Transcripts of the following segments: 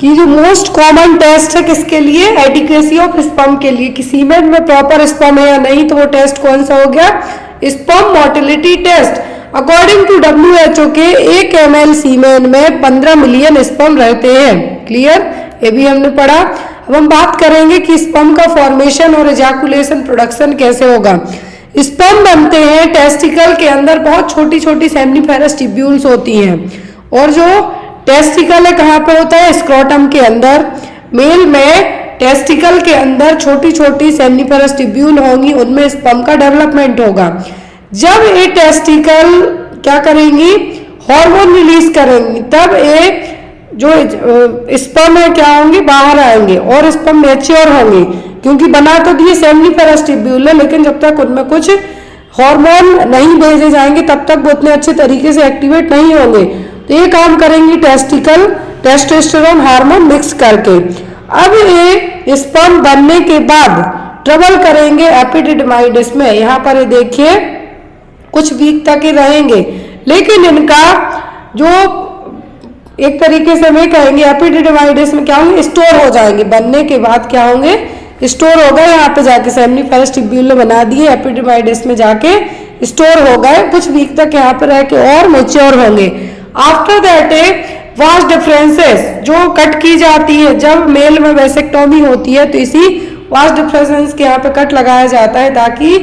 कि जो most common test है किसके लिए, एडिक्वेसी ऑफ स्पर्म के लिए, कि सीमेन में प्रॉपर स्पर्म है या नहीं, तो वो टेस्ट कौन सा हो गया, sperm motility test. According to WHO के 1 ml सीमेन में 15 मिलियन स्पर्म रहते हैं। क्लियर, ये भी हमने पढ़ा। अब हम बात करेंगे कि स्पर्म का फॉर्मेशन और एजाकुलेशन प्रोडक्शन कैसे होगा। स्पर्म बनते हैं टेस्टिकल के अंदर, बहुत छोटी छोटी सेमनीफेरस ट्यूब्यूल्स होती हैं, और जो टेस्टिकल है कहाँ पे होता है, स्क्रोटम के अंदर। मेल में टेस्टिकल के अंदर छोटी छोटी सेमनीफेरस ट्यूब्यूल होंगी, उनमें स्पर्म का डेवलपमेंट होगा। जब ये टेस्टिकल क्या करेंगी, हार्मोन रिलीज करेंगी, तब ये जो स्पर्म है क्या होंगे, बाहर आएंगे और स्पर्म मैच्योर होंगे, क्योंकि बना तो दिए सेमनीफेरस ट्यूब्यूल है, लेकिन जब तक उनमें कुछ हार्मोन नहीं भेजे जाएंगे तब तक वो उतने अच्छे तरीके से एक्टिवेट नहीं होंगे। तो ये काम करेंगी टेस्टिकल टेस्टोस्टेरोन हार्मोन मिक्स करके। अब ये स्पर्म बनने के बाद ट्रेवल करेंगे एपिडिडमाइड्स में। यहाँ पर ये देखिए कुछ वीक तक ही रहेंगे, लेकिन इनका जो एक तरीके से हमें कहेंगे एपिडिडमाइड्स में क्या होंगे, स्टोर हो जाएंगे। बनने के बाद क्या होंगे, स्टोर हो गए, यहाँ पे जाके सेमनीफेरस ट्यूब्यूल ने बना दिए, एपिडिडमाइड्स में जाके स्टोर हो गए, कुछ वीक तक यहाँ पे रह के और मैच्योर होंगे। आफ्टर दैट वास्ट डिफरेंसेस जो कट की जाती है, जब मेल में वेसेक्टोमी होती है तो इसी वास्ट डिफरेंसेस के यहाँ पे कट लगाया जाता है, ताकि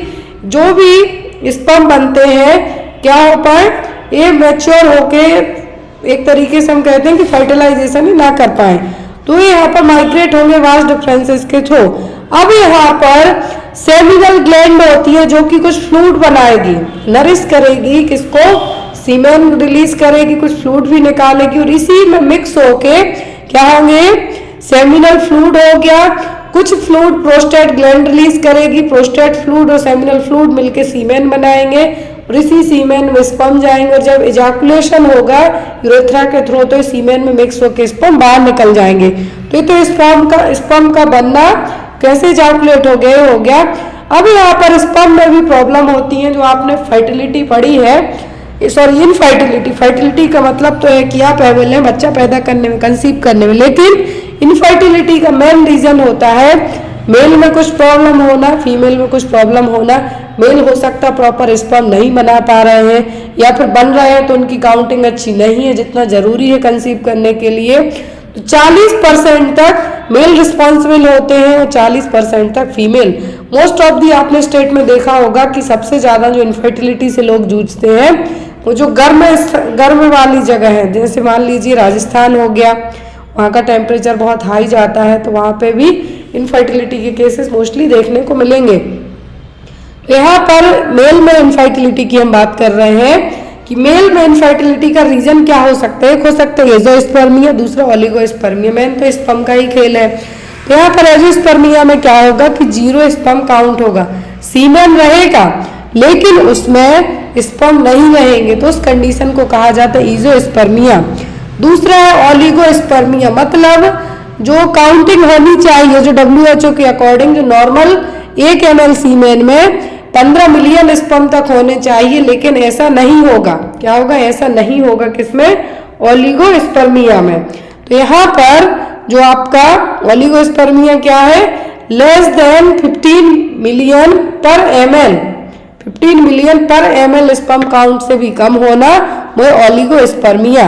जो भी स्पर्म बनते हैं क्या हो पाए, ये मैच्योर होके एक तरीके से हम कहते हैं कि फर्टिलाइजेशन ही ना कर पाए, तो ये यहाँ पर माइग्रेट होंगे वास्ट डिफरेंसेस के थ्रू। अब यहाँ पर सेमिनल ग्लैंड होती है जो कि कुछ फ्लूइड बनाएगी, नरिश करेगी किसको, सीमेन रिलीज करेगी, कुछ फ्लूइड भी निकालेगी, और इसी में मिक्स होके क्या होंगे, सेमिनल फ्लूइड हो गया, कुछ फ्लूइड प्रोस्टेट ग्लैंड रिलीज करेगी, प्रोस्टेट फ्लूइड और सेमिनल फ्लूइड मिलके सीमेन बनाएंगे, और इसी सीमेन में स्पर्म जाएंगे, और जब इजैकुलेशन होगा यूरेथ्रा के थ्रू तो सीमेन में मिक्स होकर स्पर्म बाहर निकल जाएंगे। तो ये तो स्पर्म का बनना कैसे इजैकुलेट हो गया। अब यहाँ पर स्पर्म में भी प्रॉब्लम होती है, जो आपने फर्टिलिटी पढ़ी है, सॉरी इनफर्टिलिटी, फर्टिलिटी का मतलब तो है कि आप एबल हैं बच्चा पैदा करने में, कंसीव करने में, लेकिन इनफर्टिलिटी का मेन रीजन होता है मेल में कुछ प्रॉब्लम होना, फीमेल में कुछ प्रॉब्लम होना। मेल हो सकता है प्रॉपर स्पर्म नहीं बना पा रहे हैं, या फिर बन रहे हैं तो उनकी काउंटिंग अच्छी नहीं है जितना जरूरी है कंसीव करने के लिए। तो 40% तक मेल रिस्पॉन्सिबल होते हैं और 40% तक फीमेल। मोस्ट ऑफ दी आपने स्टेट में देखा होगा कि सबसे ज्यादा जो इनफर्टिलिटी से लोग जूझते हैं वो जो गर्म वाली जगह है, जैसे मान लीजिए राजस्थान हो गया, वहाँ का टेम्परेचर बहुत हाई जाता है, तो वहाँ पे भी इनफर्टिलिटी के केसेस मोस्टली देखने को मिलेंगे। यहाँ पर मेल में इनफर्टिलिटी की हम बात कर रहे हैं कि मेल में इनफर्टिलिटी का रीजन क्या हो सकता है। एक हो सकता है एजोस्पर्मिया, दूसरा ओलिगोस्पर्मिया। मेन तो स्पर्म का ही खेल है। तो यहाँ पर एजोस्पर्मिया में क्या होगा कि 0 स्पर्म काउंट होगा, सीमेन रहेगा लेकिन उसमें स्पर्म नहीं रहेंगे, तो उस कंडीशन को कहा जाता है ईजोस्पर्मिया। दूसरा है ओलिगोस्पर्मिया, मतलब जो काउंटिंग होनी चाहिए, जो WHO के अकॉर्डिंग जो नॉर्मल 1 ml सीमेन में 15 मिलियन स्पर्म तक होने चाहिए, लेकिन ऐसा नहीं होगा। क्या होगा, ऐसा नहीं होगा किसमें, ओलिगोस्पर्मिया में। तो यहाँ पर जो आपका ओलिगोस्पर्मिया क्या है, लेस देन 15 मिलियन पर ml, 15 मिलियन पर ml स्पर्म काउंट से भी कम होना वो ओलिगोस्पर्मिया।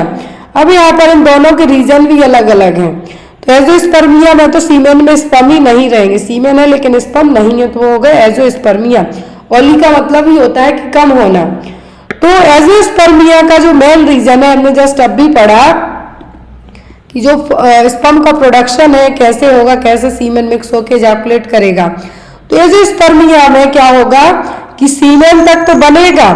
अब यहाँ पर इन दोनों के रीजन भी अलग अलग हैं। तो एजोस्पर्मिया में तो सीमेन में स्पर्म ही नहीं रहेंगे, सीमेन है लेकिन स्पर्म नहीं है, तो वो हो गए एजोस्पर्मिया। ओली का मतलब ही होता है कि कम होना। तो एजोस्पर्मिया का जो मेन रीजन है, हमने जस्ट अभी पढ़ा कि जो स्पर्म का प्रोडक्शन है कैसे होगा, कैसे सीमेन मिक्स होकर इजैकुलेट करेगा। तो एजोस्पर्मिया में क्या होगा कि सीमेन तक तो बनेगा,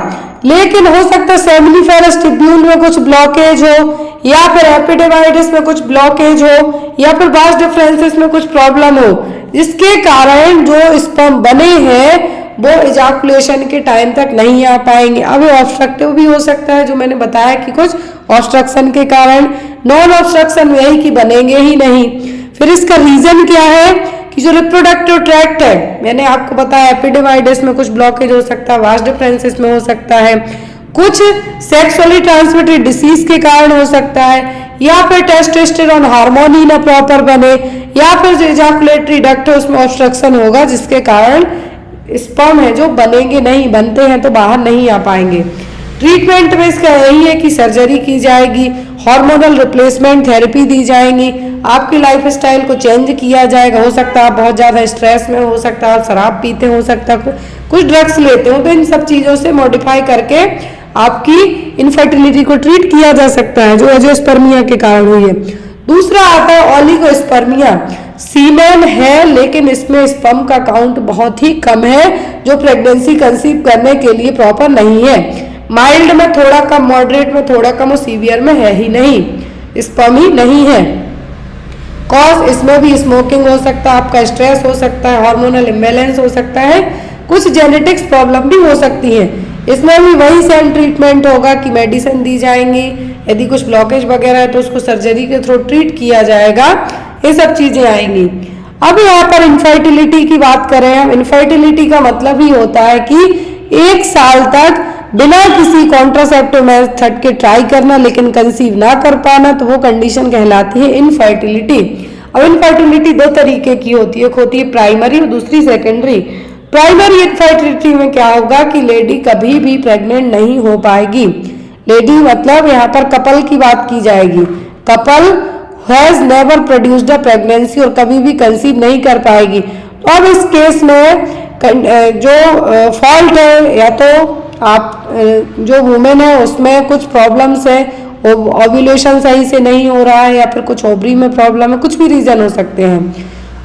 लेकिन हो सकता है सेमिनिफेरस ट्यूब्यूल में कुछ ब्लॉकेज हो, या फिर एपिडिमाइडिस में कुछ ब्लॉकेज हो, या फिर वास्ट डिफरेंसेस में कुछ प्रॉब्लम हो, जिसके कारण जो स्पर्म बने हैं वो इजैकुलेशन के टाइम तक नहीं आ पाएंगे। अब ये ऑब्स्ट्रक्टिव भी हो सकता है, जो मैंने बताया कि कुछ ऑब्स्ट्रक्शन के कारण। नॉन ऑब्स्ट्रक्शन में यही कि बनेंगे ही नहीं। फिर इसका रीजन क्या है कि जो रिप्रोडक्टिव ट्रैक्ट है, मैंने आपको बताया एपिडिमाइडिस में कुछ ब्लॉकेज हो सकता है, वास्ट डिफरेंसेस में हो सकता है, कुछ सेक्सुअली ट्रांसमिटेड डिसीज के कारण हो सकता है, या फिर टेस्टोस्टेरोन हार्मोन ही ना प्रॉपर बने, या फिर जो इजैकुलेटरी डक्ट है उसमें ऑब्स्ट्रक्शन होगा जिसके कारण स्पर्म है जो बनेंगे नहीं, बनते हैं तो बाहर नहीं आ पाएंगे। ट्रीटमेंट में इसका यही है कि सर्जरी की जाएगी, हार्मोनल रिप्लेसमेंट थेरेपी दी जाएंगी, आपकी लाइफ स्टाइल को चेंज किया जाएगा। हो सकता है आप बहुत ज़्यादा स्ट्रेस में, हो सकता है आप शराब पीते, हो सकता है कुछ ड्रग्स लेते हो, तो इन सब चीज़ों से मॉडिफाई करके आपकी इनफर्टिलिटी को ट्रीट किया जा सकता है जो एंजियोस्पर्मिया के कारण हुई है। दूसरा आता है ओलिगोस्पर्मिया। सीमेन है लेकिन इसमें स्पर्म का काउंट बहुत ही कम है जो प्रेगनेंसी कंसीव करने के लिए प्रॉपर नहीं है। माइल्ड में थोड़ा कम, मॉडरेट में थोड़ा कम और सीवियर में है ही नहीं, स्पर्म ही नहीं है। कॉज इसमें भी स्मोकिंग हो सकता है, आपका स्ट्रेस हो सकता है, हार्मोनल इम्बैलेंस हो सकता है, कुछ जेनेटिक्स प्रॉब्लम भी हो सकती है। इसमें भी वही सेम ट्रीटमेंट होगा कि मेडिसिन दी जाएंगी, यदि कुछ ब्लॉकेज वगैरह है तो उसको सर्जरी के थ्रू ट्रीट किया जाएगा, ये सब चीजें आएंगी। अब यहाँ पर इनफर्टिलिटी की बात करें हम, इनफर्टिलिटी का मतलब ही होता है कि 1 साल तक बिना किसी कॉन्ट्रासेप्टिव मेथड के ट्राई करना लेकिन कंसीव ना कर पाना, तो वो कंडीशन कहलाती है इनफर्टिलिटी। अब इनफर्टिलिटी 2 तरीके की होती है, एक होती है प्राइमरी और दूसरी सेकेंडरी। प्राइमरी इनफर्टिलिटी में क्या होगा कि लेडी कभी भी प्रेग्नेंट नहीं हो पाएगी। लेडी मतलब यहाँ पर कपल की बात की जाएगी, couple has never produced a pregnancy, और कभी भी कंसीव नहीं कर पाएगी। तो अब इस केस में जो फॉल्ट है, या तो आप जो वुमेन है उसमें कुछ प्रॉब्लम्स है, ओव्यूलेशन सही से नहीं हो रहा है, या फिर कुछ ओवरी में प्रॉब्लम है, कुछ भी रीजन हो सकते हैं,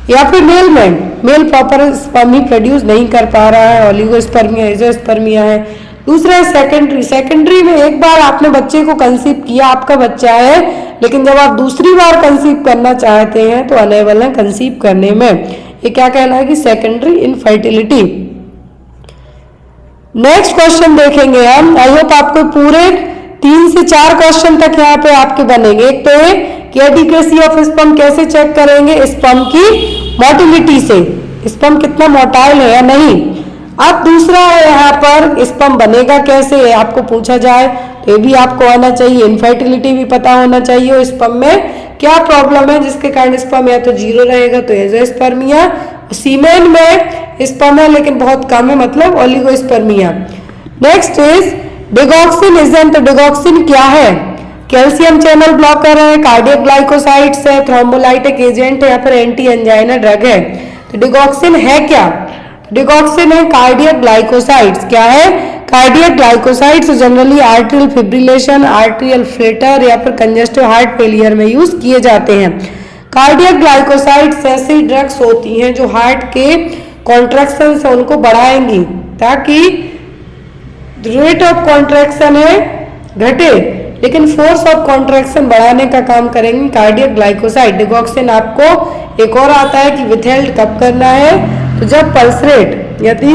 या फिर मेल प्रॉपर स्पर्म ही प्रोड्यूस नहीं कर पा रहा है, ओलिगोस्पर्मिया, एंजियोस्पर्मिया है। दूसरा है सेकेंडरी। सेकेंडरी में एक बार आपने बच्चे को कंसीव किया, आपका बच्चा है, लेकिन जब आप दूसरी बार कंसीव करना चाहते हैं तो अनेबल है कंसीव करने में, ये क्या कहना है कि सेकेंडरी इनफर्टिलिटी। नेक्स्ट क्वेश्चन देखेंगे हम। आई होप आपको पूरे 3 से 4 क्वेश्चन तक यहाँ पे आपके बनेंगे। एक तो है कि एडिक्वेसी ऑफ स्पर्म कैसे चेक करेंगे, स्पर्म की मोटिलिटी से, स्पर्म कितना मोटाइल है या नहीं। अब दूसरा है यहाँ पर स्पर्म बनेगा कैसे, आपको पूछा जाए तो ये भी आपको आना चाहिए। इनफर्टिलिटी भी पता होना चाहिए, और स्पर्म में क्या प्रॉब्लम है जिसके कारण स्पर्म या तो 0 रहेगा तो एंजियोस्पर्मिया, सीमेन में स्पर्म है लेकिन बहुत कम है मतलब oligospermia. Next is digoxin agent. Digoxin क्या है, कैल्शियम चैनल ब्लॉकर है, कार्डियक ग्लाइकोसाइड्स है, थ्रोम्बोलाइटिक एजेंट है, या फिर एंटी एंजाइना ड्रग है। तो डिगॉक्सिन है क्या, डिगॉक्सिन है कार्डियक ग्लाइकोसाइड्स। क्या है, cardiac glycosides generally arterial fibrillation, arterial flutter या फिर कंजेस्टिव हार्ट फेलियर में यूज किए जाते हैं। कार्डियक ग्लाइकोसाइड्स ऐसी ड्रग्स होती हैं जो हार्ट के कॉन्ट्रैक्शन से उनको बढ़ाएंगी ताकि रेट ऑफ कॉन्ट्रैक्शन है घटे, लेकिन फोर्स ऑफ कॉन्ट्रैक्शन बढ़ाने का काम करेंगे कार्डियक ग्लाइकोसाइड। डिगॉक्सिन आपको एक और आता है कि विथहेल्ड कब करना है, तो जब पल्स रेट, यदि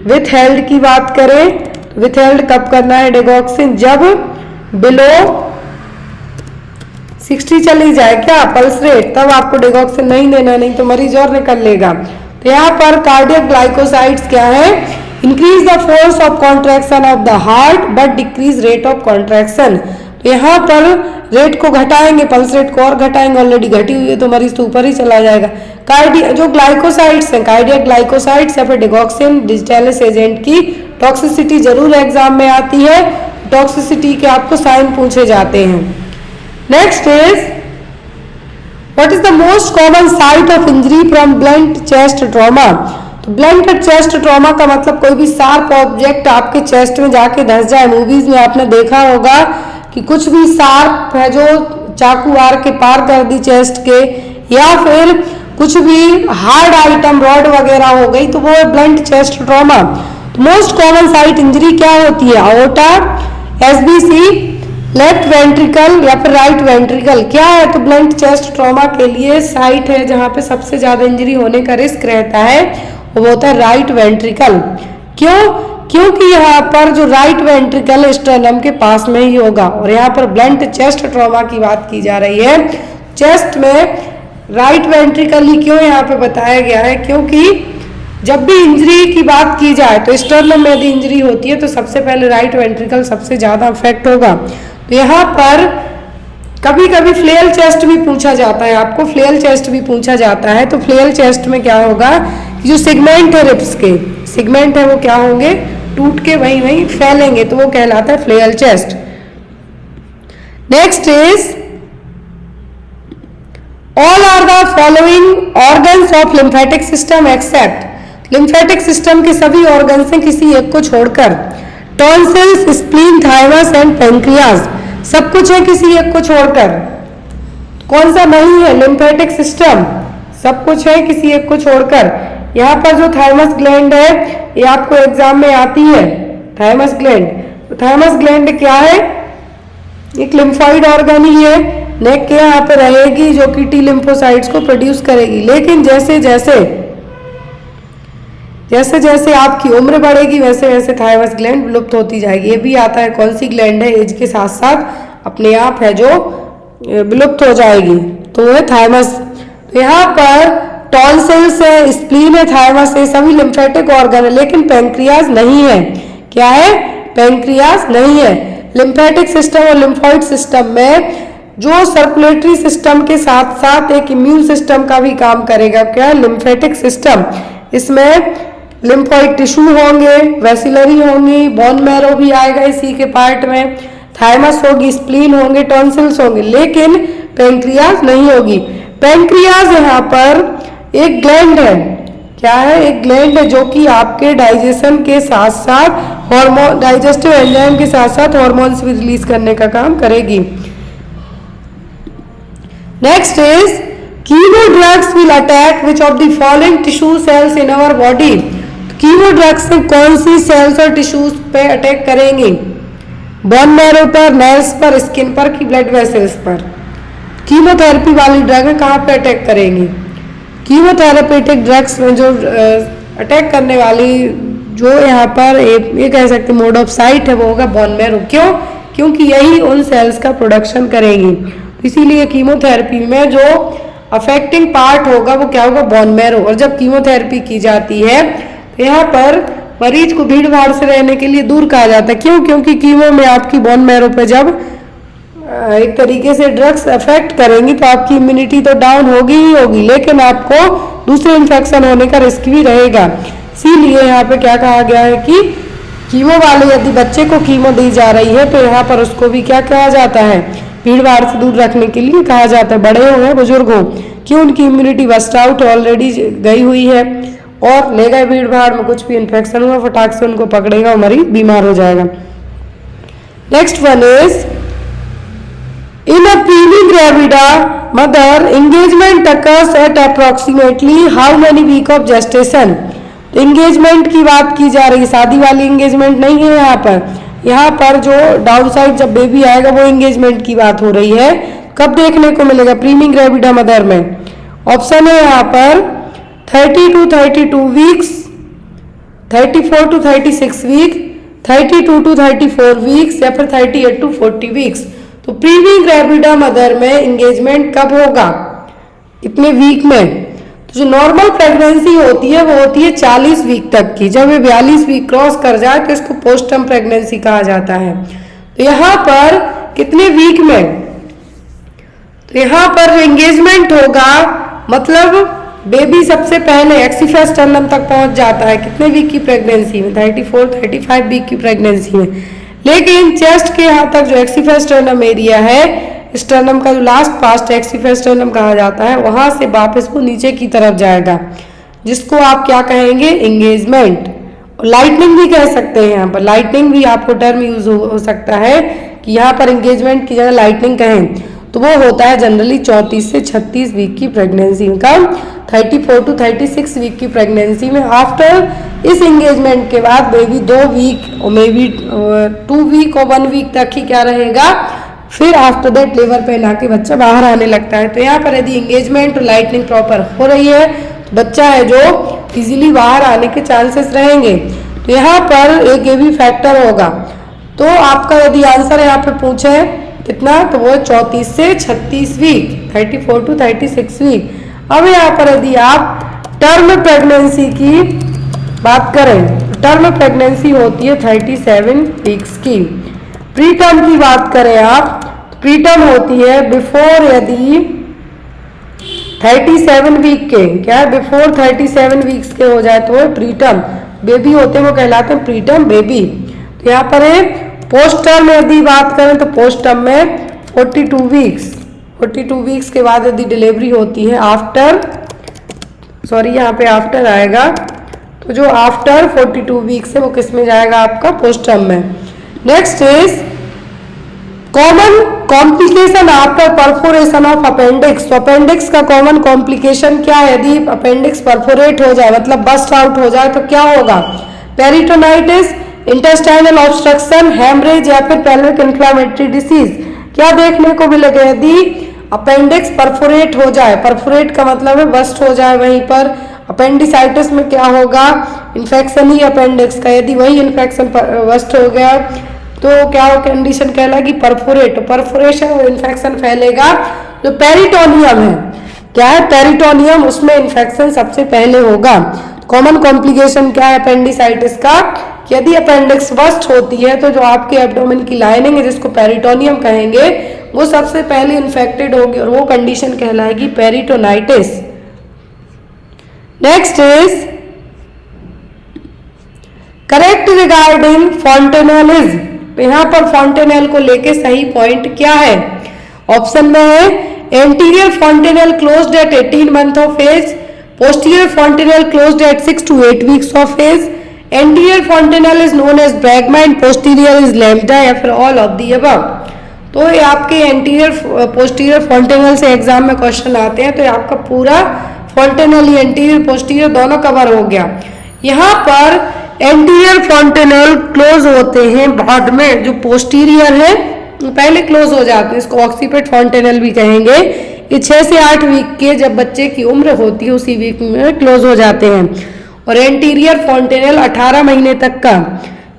विथहेल्ड की बात करें तो विथहेल्ड कब करना है डिगॉक्सिन, जब बिलो 60 चली जाए क्या पल्स रेट, तब आपको डिगॉक्सिन नहीं देना, नहीं तो मरीज और निकल लेगा। तो यहाँ पर कार्डियक ग्लाइकोसाइड्स क्या है, increase the force of contraction of the heart but decrease rate of contraction. तो यहाँ पर रेट को घटाएंगे, पल्स रेट को और घटाएंगे, ऑलरेडी घटी हुई है तो मरीज तो ऊपर ही चला जाएगा। कार्डियक जो ग्लाइकोसाइड्स हैं, कार्डियक ग्लाइकोसाइड्स या फिर डिगॉक्सिन डिजिटैलिस एजेंट की टॉक्सिसिटी जरूर एग्जाम में आती है, टॉक्सिसिटी के आपको साइन पूछे जाते हैं। Next is what is the most common site of injury from blunt chest trauma. तो ब्लंट चेस्ट ट्रॉमा का मतलब कोई भी शार्प ऑब्जेक्ट आपके चेस्ट में जाके धंस जाए। मूवीज में आपने देखा होगा कि कुछ भी शार्प है जो चाकू वार के पार कर दी चेस्ट के, या फिर कुछ भी हार्ड आइटम रॉड वगैरह हो गई तो वो ब्लंट चेस्ट ट्रॉमा। तो मोस्ट कॉमन साइट इंजरी क्या होती है, अओर्टा, एसबीसी, लेफ्ट वेंट्रिकल या फिर राइट वेंट्रिकल। क्या है, तो ब्लंट चेस्ट ट्रॉमा के लिए साइट है जहां पे सबसे ज्यादा इंजरी होने का रिस्क रहता है, वो होता है राइट वेंट्रिकल। क्यों, क्योंकि यहाँ पर जो राइट वेंट्रिकल स्टर्नम के पास में ही होगा। और यहाँ पर ब्लंट चेस्ट ट्रॉमा की बात की जा रही है, चेस्ट में राइट वेंट्रिकल ही क्यों यहाँ पे बताया गया है, क्योंकि जब भी इंजरी की बात की जाए तो स्टर्नम में यदि इंजरी होती है तो सबसे पहले राइट वेंट्रिकल सबसे ज़्यादा अफेक्ट होगा। तो यहाँ पर कभी कभी फ्लेयर चेस्ट भी पूछा जाता है, आपको फ्लेयर चेस्ट भी पूछा जाता है। तो फ्लेयर चेस्ट में क्या होगा, जो सेगमेंट है रिब्स के सेगमेंट है वो क्या होंगे, टूट के वहीं वहीं फैलेंगे, तो वो कहलाता है flail chest. Next is all are the following organs of lymphatic system except, lymphatic system के सभी ऑर्गन्स हैं किसी एक को छोड़कर। Tonsils, spleen, thymus and pancreas, सब कुछ है किसी एक को छोड़कर। कौन सा नहीं है, लिम्फेटिक सिस्टम, सब कुछ है किसी एक को छोड़कर। यहाँ पर जो थाइमस ग्लैंड है ये आपको एग्जाम में आती है, थाइमस ग्लैंड। तो थाइमस ग्लैंड क्या है, एक लिम्फॉइड ऑर्गन ही है, नेक के यहाँ पे रहेगी जो कि टी लिम्फोसाइट्स को प्रोड्यूस करेगी। लेकिन जैसे जैसे आपकी उम्र बढ़ेगी वैसे वैसे थाइमस ग्लैंड विलुप्त होती जाएगी। ये भी आता है कौन सी ग्लैंड है, एज के साथ साथ अपने आप है जो विलुप्त हो जाएगी, तो वो है थाइमस। तो यहाँ पर टॉन्सिल्स है, स्प्लीन है, थाइमस है, सभी लिम्फेटिक ऑर्गन है, लेकिन पैंक्रियाज नहीं है। क्या है, पैंक्रियाज नहीं है। लिम्फेटिक सिस्टम और लिम्फॉइड सिस्टम में जो सर्कुलेटरी सिस्टम के साथ साथ एक इम्यून सिस्टम का भी काम करेगा, क्या है, लिम्फेटिक सिस्टम। इसमें लिम्फॉइड टिश्यू होंगे, वेसिलरी होंगी, बोन मैरो भी आएगा इसी के पार्ट में, थाइमस होगी, स्प्लीन होंगे, टॉन्सिल्स होंगे, लेकिन पैंक्रियाज नहीं होगी। पैंक्रियाज यहाँ पर एक ग्लैंड है, क्या है, एक ग्लैंड है जो कि आपके डाइजेशन के साथ साथ हार्मोन, डाइजेस्टिव एंजाइम के साथ साथ हार्मोन्स भी रिलीज करने का काम करेगी। Next is chemo drugs will attack which of the following tissue cells in our body, chemo drugs कौन सी सेल्स और टिश्यूज पे अटैक करेंगी, बोन मैरो पर, नर्व्स पर, स्किन पर कि ब्लड वेसल्स पर। कीमोथेरेपी वाली ड्रग है कहाँ पे अटैक करेंगी, कीमोथेरेपेटिक ड्रग्स में जो अटैक करने वाली जो यहाँ पर ये कह सकते मोड ऑफ साइट है वो होगा बोन मैरो। क्यों, क्योंकि यही उन सेल्स का प्रोडक्शन करेंगी, इसीलिए कीमोथेरेपी में जो अफेक्टिंग पार्ट होगा वो क्या होगा, बोन मैरो। और जब कीमोथेरेपी की जाती है तो यहाँ पर मरीज को भीड़ भाड़ से रहने के लिए दूर कहा जाता है। क्यों, क्योंकि कीमो में आपकी बोन मैरो पे जब एक तरीके से ड्रग्स अफेक्ट करेंगी तो आपकी इम्यूनिटी तो डाउन होगी ही होगी, लेकिन आपको दूसरे इन्फेक्शन होने का रिस्क भी रहेगा। इसीलिए यहाँ पे क्या कहा गया है कि कीमो वाले यदि बच्चे को कीमो दी जा रही है तो यहाँ पर उसको भी क्या कहा जाता है, भीड़ भाड़ से दूर रखने के लिए कहा जाता है। बड़े हो या बुजुर्ग हो, क्यों, उनकी इम्यूनिटी बस्ट आउट ऑलरेडी गई हुई है और ले गए भीड़ भाड़ में, कुछ भी इन्फेक्शन हुआ फटाक से उनको पकड़ेगा और मरीज बीमार हो जाएगा। Next one is in a primi gravida mother engagement occurs at approximately how many week of gestation. Engagement की बात की जा रही है, शादी वाली एंगेजमेंट नहीं है यहाँ पर। यहाँ पर जो डाउन साइड जब बेबी आएगा वो एंगेजमेंट की बात हो रही है। कब देखने को मिलेगा, प्रीमी ग्रेविडा मदर में। ऑप्शन है यहाँ पर 30 to 32 weeks, 34 to 36 week, 32 to 34 weeks या फिर 38 to 40 वीक्स। तो प्रीवी ग्रेविडा मदर में एंगेजमेंट कब होगा, इतने वीक में। तो जो नॉर्मल प्रेगनेंसी होती है वो होती है 40 वीक तक की। जब ये 42 वीक क्रॉस कर जाए तो इसको पोस्टम प्रेगनेंसी कहा जाता है। तो यहाँ पर कितने वीक में, तो यहाँ पर एंगेजमेंट होगा मतलब बेबी सबसे पहले एक्सीफेस्टर्नम तक पहुंच जाता है कितने वीक की प्रेगनेंसी में, 34-35 वीक की प्रेगनेंसी में। लेकिन चेस्ट के यहाँ तक जो एक्सीफेस्टर्नम एरिया है, स्टर्नम का जो लास्ट पास्ट एक्सीफेस्टर्नम कहा जाता है, वहां से वापस वो नीचे की तरफ जाएगा, जिसको आप क्या कहेंगे, एंगेजमेंट। लाइटनिंग भी कह सकते हैं, यहाँ पर लाइटनिंग भी आपको टर्म यूज हो सकता है कि यहाँ पर एंगेजमेंट की जगह लाइटनिंग कहें। तो वो होता है जनरली 34 से 36 वीक की प्रेगनेंसी का, 34 to 36 वीक की प्रेगनेंसी में। आफ्टर इस एंगेजमेंट के बाद बेबी 2 वीक और मे बी 2 वीक और 1 वीक तक ही क्या रहेगा, फिर आफ्टर दैट लेबर पेन आके बच्चा बाहर आने लगता है। तो यहाँ पर यदि एंगेजमेंट और लाइटनिंग प्रॉपर हो रही है तो बच्चा है जो इजीली बाहर आने के चांसेस रहेंगे। तो यहाँ पर एक ये भी फैक्टर होगा। तो आपका यदि आंसर यहाँ पे पूछे कितना, तो वो 34 से 36 वीक, 34 to 36 वीक। अब यहाँ पर यदि आप टर्म प्रेगनेंसी की बात करें टर्म प्रेगनेंसी होती है 37 वीक्स की। प्री टर्म की बात करें आप, प्री टर्म होती है बिफोर, यदि 37 वीक के, क्या है, बिफोर 37 वीक्स के हो जाए तो वो प्री टर्म बेबी होते हैं, वो कहलाते हैं प्री टर्म बेबी। तो यहाँ पर है पोस्ट टर्म, यदि बात करें तो पोस्ट टर्म में 42 वीक्स के बाद यदि डिलीवरी होती है आफ्टर, सॉरी यहाँ पे आफ्टर आएगा, तो जो आफ्टर 42 वीक्स है वो किस में जाएगा आपका पोस्ट टर्म में। Next is common complication after perforation of appendix. तो अपेंडिक्स का कॉमन कॉम्प्लिकेशन क्या है, यदि अपेंडिक्स परफोरेट हो जाए मतलब बस्ट आउट हो जाए तो क्या होगा, पेरिटोनाइटिस, इंटेस्टाइनल ऑब्स्ट्रक्शन, हेमरेज या फिर पेल्विक इन्फ्लेमेटरी डिसीज। क्या देखने को मिलेगा, यदि अपेंडिक्स परफोरेट हो जाए, परफोरेट का मतलब है बस्ट हो जाए वहीं पर। अपेंडिसाइटिस में क्या होगा, इन्फेक्शन ही अपेंडिक्स का, यदि वही इन्फेक्शन बस्ट हो गया तो क्या कंडीशन कहलाएगी, परफोरेट। परफोरेशन और इन्फेक्शन फैलेगा, जो पेरिटोनियम है, क्या है पेरिटोनियम, उसमें इन्फेक्शन सबसे पहले होगा। कॉमन कॉम्प्लिकेशन क्या है अपेंडिसाइटिस का, यदि अपेंडिक्स बस्ट होती है तो जो आपके एब्डोमेन की लाइनिंग है जिसको पेरिटोनियम कहेंगे वो सबसे पहले इन्फेक्टेड होगी और वो कंडीशन कहलाएगी peritonitis. Next is correct regarding fontanelles. यहाँ पर फॉन्टेनेल को लेके सही पॉइंट क्या है, ऑप्शन में है anterior fontanelle closed at 18 month of age, posterior fontanelle closed at 6 to 8 weeks of age, anterior fontanelle is known as bregma and posterior is lambda, या फिर ऑल ऑफ दी अबव। तो ये आपके anterior posterior fontanelle से exam में question आते हैं, तो ये आपका पूरा फॉन्टेनेल एंटीरियर पोस्टीरियर दोनों कवर हो गया। यहाँ पर एंटीरियर फॉन्टेनेल क्लोज होते हैं बाद में, जो पोस्टीरियर है पहले क्लोज हो जाते हैं, इसको ऑक्सीपिट फॉन्टेनेल भी कहेंगे। ये 6 से 8 वीक के जब बच्चे की उम्र होती है उसी वीक में क्लोज हो जाते हैं। और एंटीरियर फॉन्टेनेल 18 महीने तक का,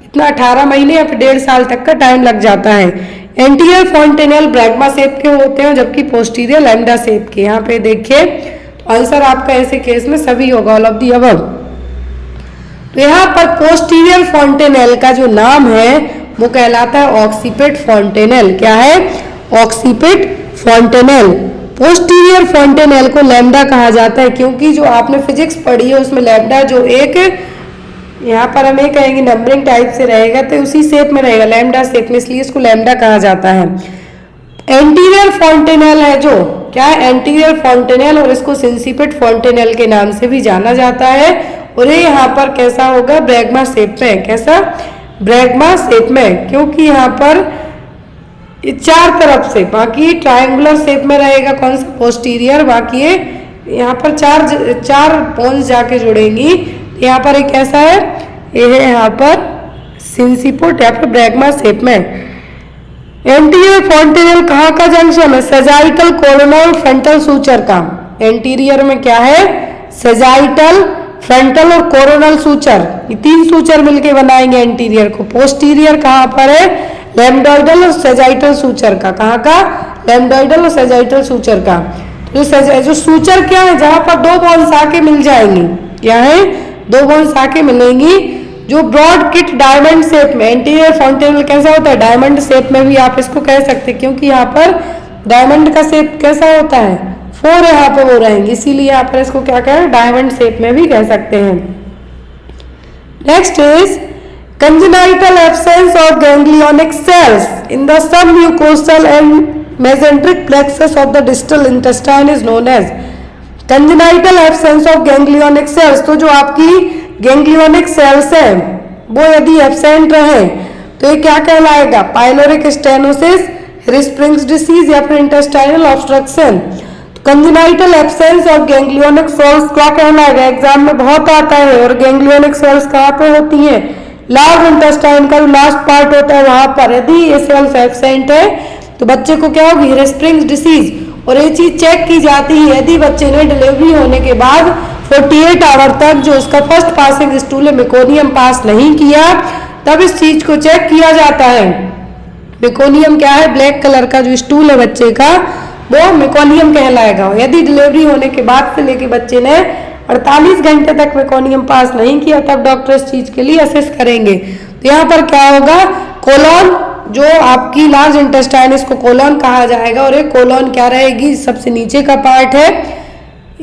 इतना 18 महीने या फिर 1.5 साल तक का टाइम लग जाता है। एंटीरियर फॉन्टेनेल ब्रैगमा शेप के होते हैं जबकि पोस्टीरियर लैम्ब्डा शेप के। यहाँ पे देखिए तो आंसर आपका ऐसे केस में सभी होगा, ऑल ऑफ दी अबव। तो यहाँ पर पोस्टीरियर फॉन्टेनेल का जो नाम है वो कहलाता है ऑक्सीपिट फॉन्टेनेल। क्या है, ऑक्सीपिट फॉन्टेनेल। पोस्टीरियर फॉन्टेनेल को लैम्ब्डा कहा जाता है क्योंकि जो आपने फिजिक्स पढ़ी है उसमें लैम्ब्डा जो एक, यहाँ पर हम ये कहेंगे नंबरिंग टाइप से रहेगा तो उसी शेप में रहेगा, लैम्ब्डा शेप में, इसलिए इसको लैम्ब्डा कहा जाता है। एंटीरियर फॉन्टेनेल है जो, क्या है, एंटीरियर फॉन्टेनेल, और इसको सिंसिपिट फॉन्टेनेल के नाम से भी जाना जाता है। और ये यहाँ पर कैसा होगा, ब्रैगमा शेप में। कैसा, ब्रैगमा शेप में, क्योंकि यहाँ पर ये 4 तरफ से, बाकी ट्रायंगुलर शेप में रहेगा कौन सा, पोस्टीरियर, बाकी ये यहाँ पर चार बोन्स जाके जुड़ेंगी। यहाँ पर एक कैसा है, ये है यहाँ पर सिंसिपोट या फिर ब्रैगमा शेप में। एंटीरियर फॉन्टेनेल कहाँ का जंक्शन है, सेजाइटल कोरोनल फ्रंटल सूचर का। एंटीरियर में क्या है, सेजाइटल, फ्रंटल और कोरोनल सूचर, ये 3 सूचर मिलके बनाएंगे एंटीरियर को। पोस्टीरियर कहाँ पर है, लैम्बडॉइडल और सेजाइटल सूचर का। कहाँ का, लैम्बडॉइडल और सेजाइटल सूचर का। जो सूचर क्या है, जहां पर 2 बोन्स आके मिल जाएंगी, क्या है, 2 बोन्स आके मिलेंगी, जो ब्रॉड किट डायमंड शेप में। एंटीरियर फॉन्टेनेल कैसा होता है, डायमंड शेप में भी आप इसको कह सकते हैं क्योंकि यहाँ पर डायमंड का शेप कैसा होता है, 4 यहाँ पे वो रहेंगे, इसीलिए यहाँ पर इसको क्या कहें, डायमंड शेप में भी कह सकते हैं। Next is congenital absence of ganglionic cells in the submucosal and mesenteric plexus of the distal intestine is known as congenital absence of ganglionic cells. तो जो आपकी गैंग्लियोनिक सेल्स है वो यदि एब्सेंट रहे तो ये क्या कहलाएगा, पाइलोरिक स्टेनोसिस, हिरस्प्रिंग्स डिसीज या फिर intestinal obstruction. Congenital absence of ganglionic cells क्या कहलाएगा, एग्जाम में बहुत आता है। और गैंग्लियोनिक सेल्स कहाँ पे होती हैं, लार्ज इंटेस्टाइन का जो लास्ट पार्ट होता है वहां पर। यदि ये सेल्स एब्सेंट है तो बच्चे को क्या होगी, हिरस्प्रिंग्स डिसीज। और ये चीज चेक की जाती है यदि बच्चे ने डिलीवरी होने के बाद 48 आवर तक जो उसका फर्स्ट पासिंग स्टूल है मेकोनियम पास नहीं किया, तब इस चीज को चेक किया जाता है। मेकोनियम क्या है, ब्लैक कलर का जो स्टूल है बच्चे का वो मेकोनियम कहलाएगा। यदि डिलीवरी होने के बाद से लेके बच्चे ने 48 घंटे तक मेकोनियम पास नहीं किया तब डॉक्टर इस चीज के लिए असेस करेंगे। तो यहाँ पर क्या होगा, कोलोन जो आपकी लार्ज इंटेस्टाइन इसको कोलोन कहा जाएगा, और एक कोलोन क्या रहेगी, सबसे नीचे का पार्ट है।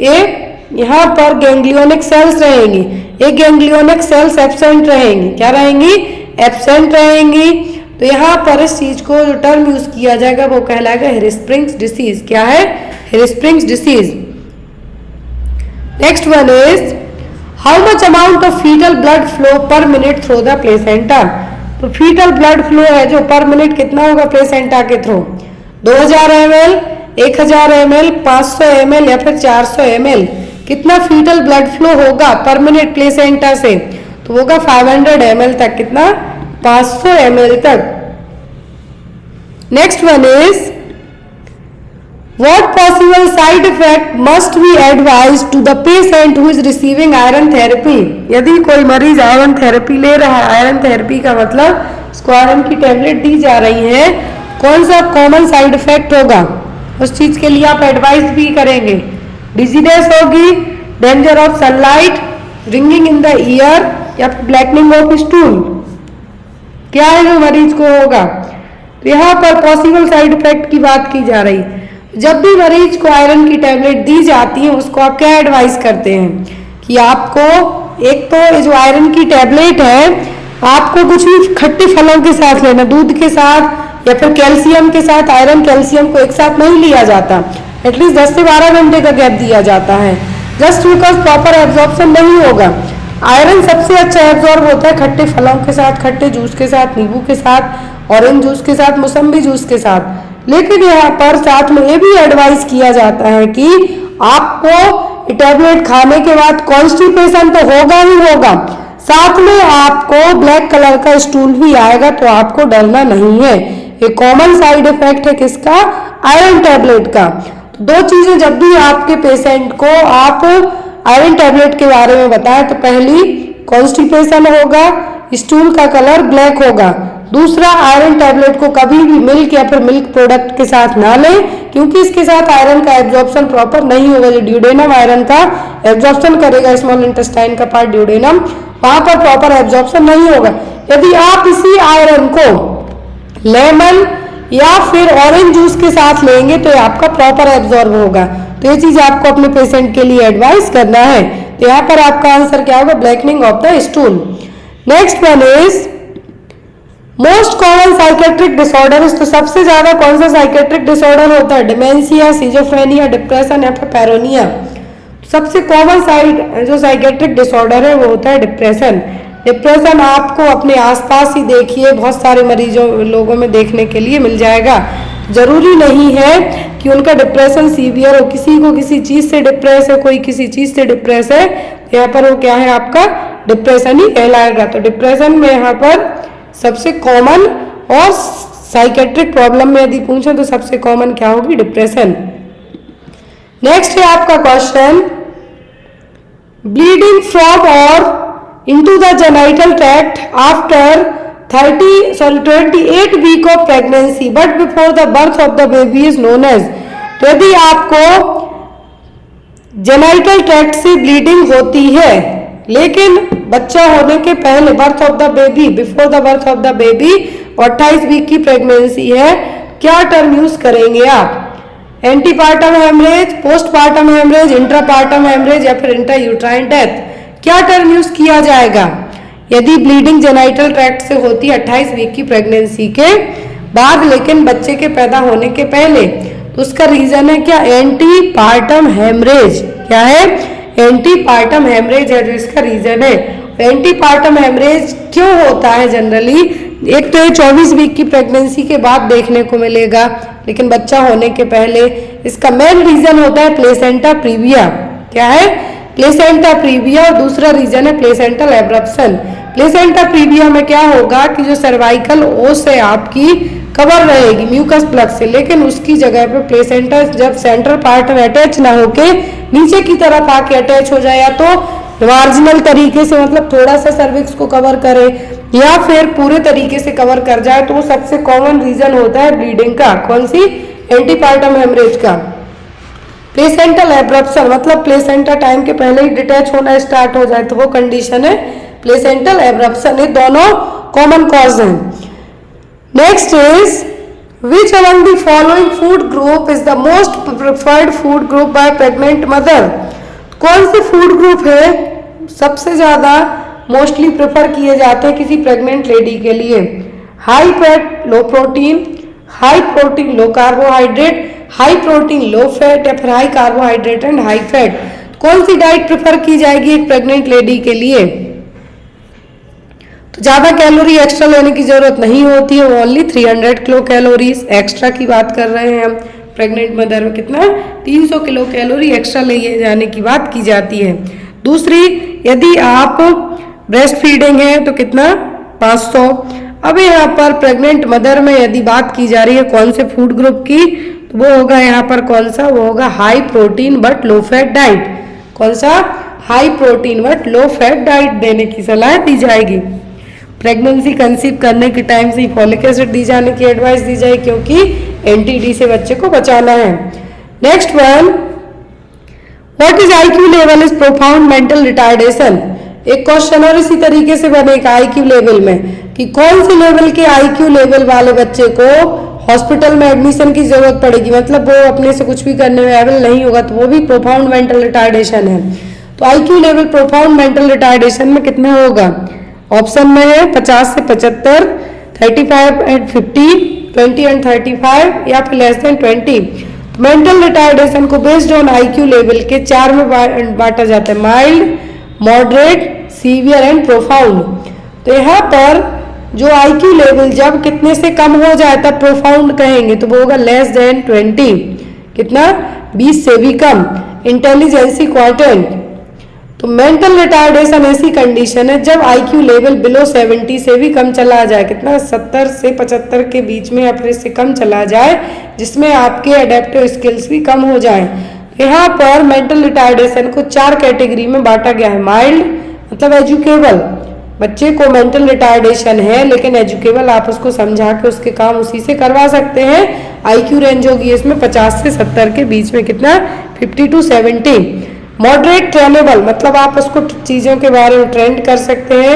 एक यहाँ पर गैंग्लियोनिक सेल्स रहेंगी, एक गैंग्लियोनिक सेल्स एब्सेंट रहेंगी, क्या रहेंगी, एब्सेंट रहेंगी। तो यहाँ पर इस चीज को जो टर्म यूज किया जाएगा वो कहलाएगा हिरस्प्रिंग्स डिसीज। क्या है, Hirschsprung's disease. Next one is how much amount of foetal blood flow per minute through the placenta. तो फीटल ब्लड फ्लो है जो पर मिनट कितना होगा प्लेसेंटा के थ्रू, 2000 ml, 1000 ml, 500 ml या फिर 400 ml। कितना फीटल ब्लड फ्लो होगा पर मिनट प्लेसेंटा से, तो होगा 500 ml तक। कितना, 500 ml तक। Next one is What possible side effect must be advised to the patient who is receiving iron therapy? यदि कोई मरीज आयरन थेरेपी ले रहा है, आयरन थेरेपी का मतलब उसको आयरन की टेबलेट दी जा रही है, कौन सा कॉमन साइड इफेक्ट होगा उस चीज के लिए आप एडवाइस भी करेंगे। डिजीनेस होगी, danger of sunlight, ringing in the year या फिर ब्लैकनिंग ऑफ स्टूल, क्या है जो मरीज को होगा। तो यहाँ पर पॉसिबल साइड इफेक्ट की बात की जा रही। जब भी मरीज को आयरन की टेबलेट दी जाती है उसको आप क्या एडवाइस करते हैं कि आपको एक तो जो आयरन की टेबलेट है आपको कुछ भी खट्टे फलों के साथ लेना, दूध के साथ या फिर कैल्शियम के साथ। आयरन कैल्शियम को एक साथ नहीं लिया जाता, एटलीस्ट 10 से 12 घंटे का गैप दिया जाता है, जस्ट बिकॉज प्रॉपर एब्जॉर्प्शन नहीं होगा। आयरन सबसे अच्छा एब्जॉर्ब होता है खट्टे फलों के साथ, खट्टे जूस के साथ, नींबू के साथ, ऑरेंज जूस के साथ, मौसम्बी जूस के साथ। लेकिन यहाँ पर साथ में ये भी एडवाइस किया जाता है कि आपको टैबलेट खाने के बाद कॉन्स्टिपेशन तो होगा ही होगा, साथ में आपको ब्लैक कलर का स्टूल भी आएगा, तो आपको डरना नहीं है। ये कॉमन साइड इफेक्ट है किसका, आयरन टैबलेट का। तो दो चीजें जब भी आपके पेशेंट को आप आयरन टैबलेट के बारे में बताएं तो पहली कॉन्स्टिपेशन होगा, स्टूल का कलर ब्लैक होगा। दूसरा, आयरन टैबलेट को कभी भी मिल्क या फिर मिल्क प्रोडक्ट के साथ ना लें, क्योंकि इसके साथ आयरन का एब्जॉर्प्शन प्रॉपर नहीं होगा। जो ड्यूडेनम आयरन का एब्जॉर्प्शन करेगा, स्मॉल इंटेस्टाइन का पार्ट ड्यूडेनम, वहां पर प्रॉपर एब्जॉर्प्शन नहीं होगा। यदि आप इसी आयरन को लेमन या फिर ऑरेंज जूस के साथ लेंगे तो आपका प्रॉपर एब्जॉर्ब होगा। तो ये चीज आपको अपने पेशेंट के लिए एडवाइस करना है। तो यहाँ पर आपका आंसर क्या होगा, blackening of the stool. Next one is most common psychiatric disorder. तो सबसे ज्यादा कौन सा साइकेट्रिक डिसऑर्डर होता है, डिमेंशिया, सिजोफ्रेनिया, डिप्रेशन या फिर पैरोनिया। सबसे कॉमन साइड जो साइकेट्रिक डिसऑर्डर है वो होता है डिप्रेशन। डिप्रेशन आपको अपने आसपास ही देखिए, बहुत सारे मरीजों लोगों में देखने के लिए मिल जाएगा। जरूरी नहीं है कि उनका डिप्रेशन सीवियर हो, किसी को किसी चीज से डिप्रेस है, कोई किसी चीज से डिप्रेस है, यहाँ पर वो क्या है, आपका डिप्रेशन ही कहलाएगा। तो डिप्रेशन में यहाँ पर सबसे कॉमन, और साइकेट्रिक प्रॉब्लम में यदि पूछें तो सबसे कॉमन क्या होगी, डिप्रेशन। नेक्स्ट है आपका क्वेश्चन, ब्लीडिंग फ्रॉम और into the genital tract after 28 week of pregnancy but before the birth of the baby is known as. तो यदि आपको जेनाइटल ट्रैक्ट से ब्लीडिंग होती है लेकिन बच्चा होने के पहले, birth of the baby, before the birth of the baby, 28 week की प्रेगनेंसी है, क्या टर्म यूज करेंगे आप, antepartum haemorrhage, postpartum haemorrhage, intrapartum haemorrhage या फिर इंट्रा यूट्राइन डेथ, क्या टर्म यूज किया जाएगा यदि ब्लीडिंग जेनाइटल ट्रैक्ट से होती है 28 वीक की प्रेगनेंसी के बाद लेकिन बच्चे के पैदा होने के पहले? तो उसका रीजन है क्या, एंटीपार्टम हेमरेज। क्या है, एंटीपार्टम हेमरेज है जो इसका रीजन है। एंटीपार्टम हेमरेज क्यों होता है जनरली, एक तो ये 24 वीक की प्रेगनेंसी के बाद देखने को मिलेगा लेकिन बच्चा होने के पहले। इसका मेन रीजन होता है प्लेसेंटा प्रीविया। क्या है, प्लेसेंटा प्रीविया। और दूसरा रीजन है प्लेसेंटल एब्रप्शन। प्लेसेंटा प्रीविया में क्या होगा कि जो सर्वाइकल ओस है आपकी कवर रहेगी म्यूकस प्लग से, लेकिन उसकी जगह पे प्लेसेंटा जब सेंट्रल पार्ट में अटैच ना होके नीचे की तरफ आके अटैच हो जाए, या तो मार्जिनल तरीके से मतलब थोड़ा सा सर्विक्स को कवर करे या फिर पूरे तरीके से कवर कर जाए, तो वो सबसे कॉमन रीजन होता है ब्लीडिंग का। कौन सी, एंटीपार्टम हेमरेज का। प्लेसेंटल एब्रप्शन मतलब प्लेसेंटा टाइम के पहले ही डिटैच होना स्टार्ट हो जाए तो वो कंडीशन है प्लेसेंटल एब्रप्शन। ये दोनों कॉमन कॉज हैं। Next is which among the following food group is the most preferred food group by pregnant mother. कौन से फूड ग्रुप है सबसे ज्यादा मोस्टली प्रेफर किए जाते हैं किसी प्रेग्नेंट लेडी के लिए? हाई फैट लो प्रोटीन, हाई प्रोटीन लो carbohydrate, high protein low fat या फिर high carbohydrate and high fat. कौन सी डाइट प्रेफर की जाएगी एक प्रेग्नेंट लेडी के लिए? तो ज्यादा कैलोरी एक्स्ट्रा लेने की जरूरत नहीं होती है, ओनली 300 किलो कैलोरीज एक्स्ट्रा की बात कर रहे हैं हम। प्रेग्नेंट मदर में कितना 300 किलो कैलोरी एक्स्ट्रा ले जाने की बात की जाती है। दूसरी, यदि आप ब्रेस्ट फीडिंग है तो कितना 500। अब यहाँ पर प्रेग्नेंट मदर में यदि बात की जा रही है कौन से फूड ग्रुप की, तो वो होगा यहाँ पर कौन सा, वो होगा high protein but low fat diet. कौन सा? High protein but low fat diet देने की सलाह दी जाएगी। प्रेगनेंसी कंसीव करने के टाइम से फॉलिक एसिड दी जाने की एडवाइस दी जाए क्योंकि एनटीडी से बच्चे को बचाना है। Next one, what is IQ level is profound mental retardation. एक क्वेश्चन और इसी तरीके से बनेगा आईक्यू लेवल में कि कौन से लेवल के आईक्यू लेवल वाले बच्चे को हॉस्पिटल में एडमिशन की जरूरत पड़ेगी, मतलब वो अपने से कुछ भी करने में एबल नहीं होगा तो वो भी प्रोफाउंड मेंटल रिटार्डेशन है। तो IQ level profound mental retardation में कितना होगा? ऑप्शन में है 50 से 75, 35 एंड 50, 20 एंड 35 या फिर लेस देन 20। मेंटल रिटार्डेशन को बेस्ड ऑन आईक्यू लेवल के 4 में बांटा जाता है, mild, moderate, severe and profound. तो यहाँ पर जो आईक्यू लेवल जब कितने से कम हो जाए तब प्रोफाउंड कहेंगे, तो वो होगा लेस देन 20। कितना? 20 से भी कम। Intelligence quadrant. तो मेंटल रिटार्डेशन ऐसी कंडीशन है जब आईक्यू लेवल बिलो 70 से भी कम चला जाए, कितना 70 से 75 के बीच में या फिर इससे कम चला जाए, जिसमें आपके एडेप्टिव स्किल्स भी कम हो जाए। यहाँ पर मेंटल रिटार्डेशन को 4 कैटेगरी में बांटा गया है। माइल्ड मतलब एजुकेबल, बच्चे को मेंटल रिटार्डेशन है लेकिन एजुकेबल, आप उसको समझा के उसके काम उसी से करवा सकते हैं। आईक्यू रेंज होगी इसमें 50 से 70 के बीच में, कितना 50 to 70। मॉडरेट ट्रेनेबल मतलब आप उसको चीज़ों के बारे में ट्रेंड कर सकते हैं,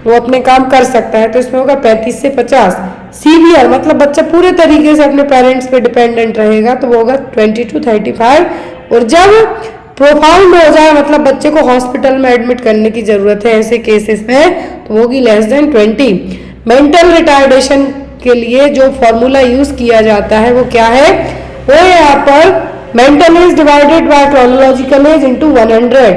वो अपने काम कर सकता है, तो इसमें होगा 35 से 50। सीवियर मतलब बच्चा पूरे तरीके से अपने पेरेंट्स पे डिपेंडेंट रहेगा, तो वो होगा 20 to 35। और जब प्रोफाउंड हो जाए मतलब बच्चे को हॉस्पिटल में एडमिट करने की जरूरत है ऐसे केसेस में, तो वो होगी लेस देन 20। मेंटल रिटार्डेशन के लिए जो फॉर्मूला यूज किया जाता है वो क्या है? वो यहाँ पर mental as divided by chronological age into 100।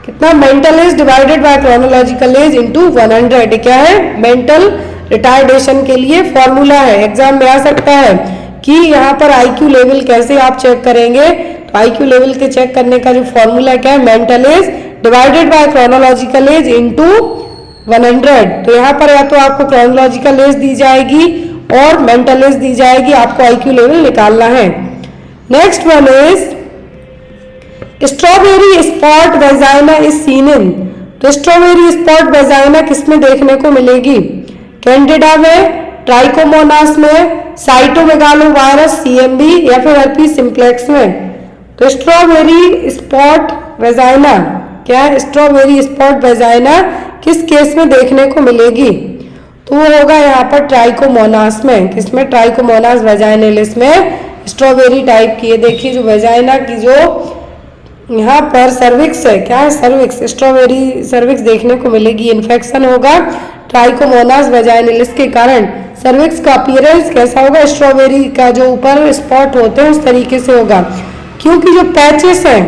कितना? Mental as divided by chronological age into 100। क्या है? मेंटल रिटार्डेशन के लिए फॉर्मूला है, एग्जाम में आ सकता है कि यहाँ पर आईक्यू लेवल कैसे आप चेक करेंगे। तो आईक्यू लेवल के चेक करने का जो फॉर्मूला क्या है? Mental as divided by chronological age into 100। तो यहाँ पर या तो आपको क्रोनोलॉजिकल एज दी जाएगी और मेंटल एज दी जाएगी, आपको आईक्यू लेवल निकालना है। Next one is strawberry spot vagina is seen in. तो स्ट्रॉबेरी स्पॉट वेजाइना किसमें देखने को मिलेगी? कैंडिडा में, ट्राइकोमोनास में, साइटोमेगालोवायरस सीएमबी या फिर herpes सिम्प्लेक्स में। तो स्ट्रॉबेरी स्पॉट वेजाइना क्या है? स्ट्रॉबेरी स्पॉट वेजाइना किस केस में देखने को मिलेगी? तो वो होगा यहाँ पर ट्राइकोमोनास में। किसमें? ट्राइकोमोनास वेजाइनलिस में स्ट्रॉबेरी टाइप की। ये देखिए जो वेजाइना की जो यहाँ पर सर्विक्स है, क्या है? सर्विक्स, स्ट्रॉबेरी सर्विक्स देखने को मिलेगी। इन्फेक्शन होगा ट्राइकोमोनास वेजाइनलिस के कारण। सर्विक्स का अपीयरेंस कैसा होगा? स्ट्रॉबेरी का जो ऊपर स्पॉट होते हैं उस तरीके से होगा, क्योंकि जो पैचेस हैं,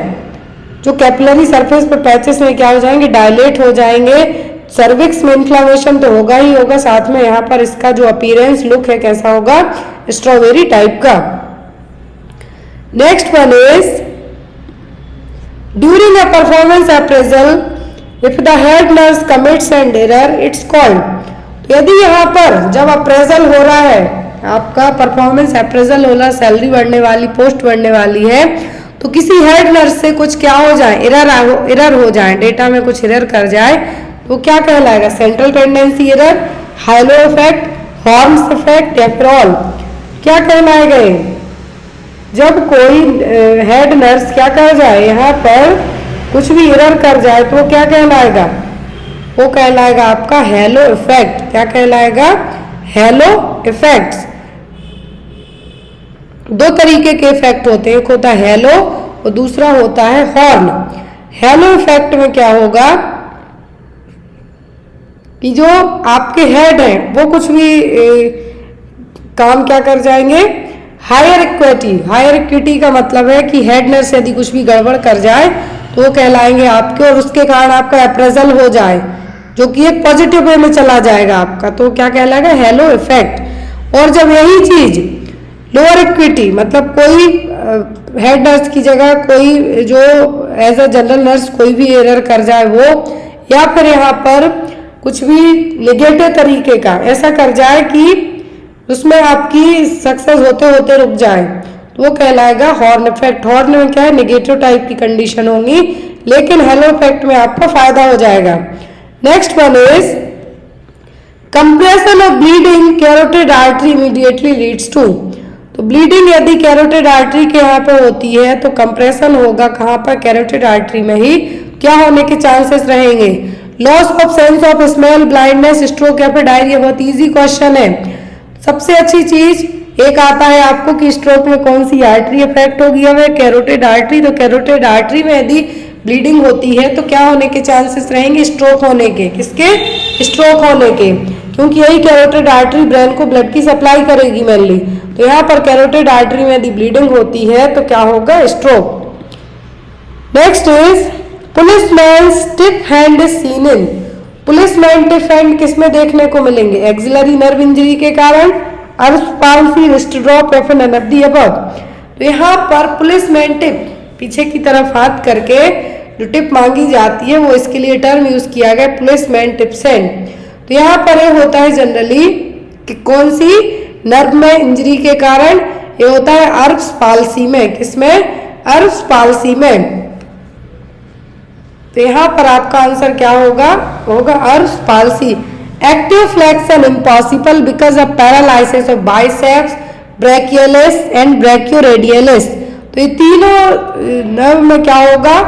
जो कैपिलरी सरफेस पर पैचेस में क्या हो जाएंगे? डायलेट हो जाएंगे। सर्विक्स में इन्फ्लामेशन तो होगा ही होगा, साथ में यहाँ पर इसका जो अपीयरेंस लुक है कैसा होगा? स्ट्रॉबेरी टाइप का। Next one is during a performance appraisal if the head nurse commits and error it's called. तो यदि यहाँ पर जब अप्रेजल हो रहा है, आपका परफॉर्मेंस अप्रेजल हो रहा, सैलरी बढ़ने वाली, पोस्ट बढ़ने वाली है, तो किसी हेड नर्स से कुछ क्या हो जाए? एरर हो जाए, डेटा में कुछ एरर कर जाए, तो क्या कहलाएगा? Central tendency error, high-low effect, horns effect या फिर ऑल? क्या कहलाएगा ये? जब कोई हेड नर्स क्या कर जाए, यहाँ पर कुछ भी एरर कर जाए तो वो क्या कहलाएगा, वो कहलाएगा आपका हेलो इफेक्ट। क्या कहलाएगा, हेलो इफेक्ट्स। दो तरीके के इफेक्ट होते हैं, एक होता है हेलो और दूसरा होता है हॉर्न। हेलो इफेक्ट में क्या होगा कि जो आपके हेड हैं वो कुछ भी काम क्या कर जाएंगे, हायर इक्विटी। हायर इक्विटी का मतलब है कि हेड नर्स यदि कुछ भी गड़बड़ कर जाए तो वो कहलाएंगे आपके, और उसके कारण आपका अप्रेजल हो जाए जो कि एक पॉजिटिव वे में चला जाएगा आपका, तो क्या कहलाएगा, हेलो इफेक्ट। और जब यही चीज लोअर इक्विटी, मतलब कोई हेड नर्स की जगह कोई जो एज अ जनरल नर्स कोई भी एरर कर जाए वो, या फिर यहाँ पर कुछ भी नेगेटिव तरीके का ऐसा कर जाए कि उसमें आपकी सक्सेस होते होते रुक जाए, तो वो कहलाएगा हॉर्न इफेक्ट। हॉर्न में क्या है, नेगेटिव टाइप की कंडीशन होंगी, लेकिन हेलो इफेक्ट में आपका फायदा हो जाएगा। Next one is compression of bleeding carotid artery immediately leads to. तो ब्लीडिंग यदि कैरोटिड आर्टरी के यहाँ पे होती है तो कंप्रेशन होगा कहाँ पर, कैरोटिड आर्टरी में ही। क्या होने के चांसेस रहेंगे, loss of sense of smell, blindness, stroke या फिर डायरिया। बहुत इजी क्वेश्चन है। सबसे अच्छी चीज एक आता है आपको कि स्ट्रोक में कौन सी आर्टरी इफेक्ट होगी, हमें कैरोटिड आर्टरी। तो कैरोटिड आर्टरी में यदि ब्लीडिंग होती है तो क्या होने के चांसेस रहेंगे, स्ट्रोक होने के। किसके, स्ट्रोक होने के, क्योंकि यही कैरोटिड आर्टरी ब्रेन को ब्लड की सप्लाई करेगी मेनली। तो यहाँ पर कैरोटिड आर्टरी में यदि ब्लीडिंग होती है तो क्या होगा, stroke. Next is policeman stiff hand is seen in. Policeman stiff hand किसमें देखने को मिलेंगे, एक्सिलरी नर्व इंजरी के कारण, अर्ब्स पाल्सी, रिस्ट ड्रॉप या फिर नन ऑफ द अबव। तो यहाँ पर पुलिसमैन टिप, पीछे की तरफ हाथ करके जो टिप मांगी जाती है वो इसके लिए टर्म यूज किया गया, पुलिसमैन टिप्स हैंड। तो यहाँ पर ये होता है जनरली कि कौन सी नर्व में इंजरी के कारण, ये होता है अर्ब्स पाल्सी में। किसमें, अर्ब्स पाल्सी में। तो यहाँ पर आपका आंसर क्या होगा, होगा Erb's palsy. Active flexion impossible because of paralysis of biceps, brachialis and brachioradialis. तो ये तीनों नर्व में क्या होगा,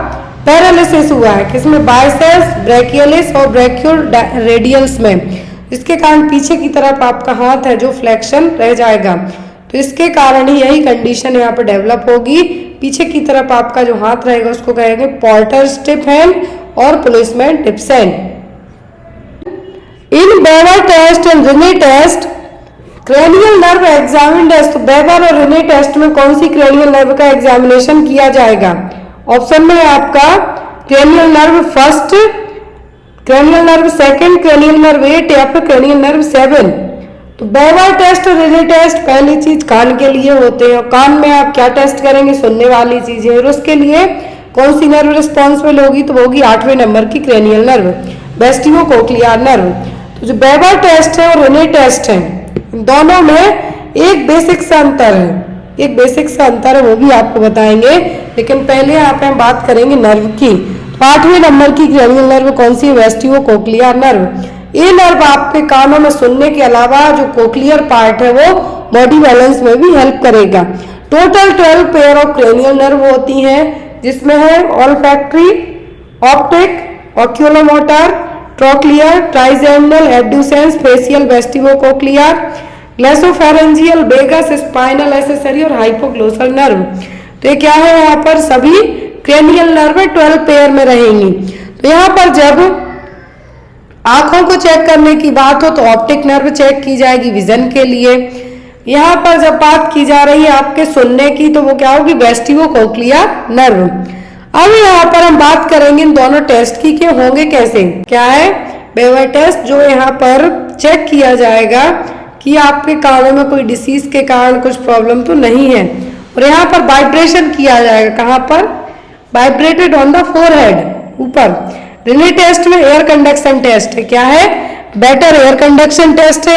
पैरालिसिस हुआ है। किसमें, बाइसेप्स, ब्रैकियोलिस और ब्रैकियोरेडियल्स में। इसके कारण पीछे की तरफ आपका हाथ है जो फ्लेक्शन रह जाएगा। तो इसके कारण ही यही कंडीशन यहाँ पर डेवलप होगी। पीछे की तरफ आपका जो हाथ रहेगा उसको कहेंगे पोर्टर स्टिफ हैंड और policeman tips hand. In Weber test and Rinne test cranial nerve examine test. तो बेवर और रिने टेस्ट में कौन सी क्रेनियल नर्व का एग्जामिनेशन किया जाएगा, ऑप्शन में है आपका cranial nerve first, cranial nerve second, cranial nerve 8 या फिर क्रेनियल नर्व 7। तो बेवर टेस्ट और रिने टेस्ट पहली चीज कान के लिए होते हैं, और कान में आप क्या टेस्ट करेंगे, सुनने वाली चीजें, और उसके लिए कौन सी नर्व रिस्पॉन्सिबल होगी, तो होगी 8वें नंबर की क्रेनियल नर्व, वेस्टिबो कोक्लियर नर्व। तो जो बेवर टेस्ट है और रिने टेस्ट है, दोनों में एक बेसिक सा अंतर है, एक बेसिक सा अंतर है, वो भी आपको बताएंगे। लेकिन पहले यहाँ पे हम बात करेंगे नर्व की। तो 8वें नंबर की क्रेनियल नर्व कौन सी है, वेस्टिबो कोक्लियर नर्व। ये नर्व आपके कानों में सुनने के अलावा जो कोक्लियर पार्ट है वो बॉडी बैलेंस में भी हेल्प करेगा। Total 12 pair of cranial nerve होती हैं, जिसमें है olfactory, optic, oculomotor, trochlear, trigeminal, abducens, facial, vestibulocochlear, glossopharyngeal, vagus, spinal accessory और हाइपोग्लोसल नर्व। तो ये क्या है, यहाँ पर सभी क्रेनियल नर्व 12 पेयर में रहेंगी। तो यहाँ पर जब आंखों को चेक करने की बात हो तो ऑप्टिक नर्व चेक की जाएगी विजन के लिए। यहाँ पर जब बात की जा रही है आपके सुनने की तो वो क्या होगी, वेस्टिबो कोक्लियर नर्व। अब यहाँ पर हम बात करेंगे इन दोनों टेस्ट की कि होंगे कैसे। क्या है, बेवर टेस्ट जो यहाँ पर चेक किया जाएगा कि आपके कानों में कोई डिसीज के कारण कुछ प्रॉब्लम तो नहीं है, और यहाँ पर वाइब्रेशन किया जाएगा, कहाँ पर, वाइब्रेटेड ऑन द फोरहेड, ऊपर। रिले टेस्ट में एयर कंडक्शन टेस्ट है, क्या है, बेटर एयर कंडक्शन टेस्ट है।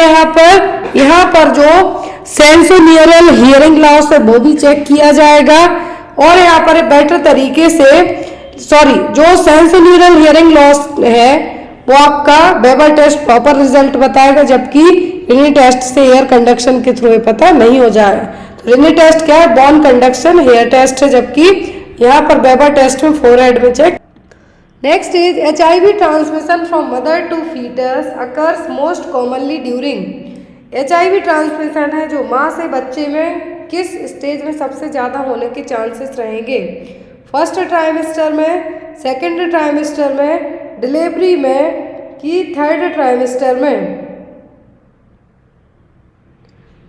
यहाँ पर जो सेंसोनियरल हियरिंग लॉस है वो भी चेक किया जाएगा, और यहाँ पर बेटर तरीके से, जो सेंसोनियरल हियरिंग लॉस है वो आपका बेवर टेस्ट प्रॉपर रिजल्ट बताएगा, जबकि रिले टेस्ट से एयर कंडक्शन के थ्रू पता नहीं हो जाए। रिनी टेस्ट क्या है? बोन कंडक्शन हेयर टेस्ट है, जबकि यहाँ पर बेबा टेस्ट में फोरहेड में check. Next is HIV transmission from mother to foetus occurs most commonly during. HIV transmission है जो माँ से बच्चे में किस स्टेज में सबसे ज़्यादा होने के चांसेस रहेंगे? फर्स्ट ट्राइमेस्टर में, सेकेंड ट्राइमेस्टर में, डिलीवरी में कि थर्ड ट्राइमेस्टर में?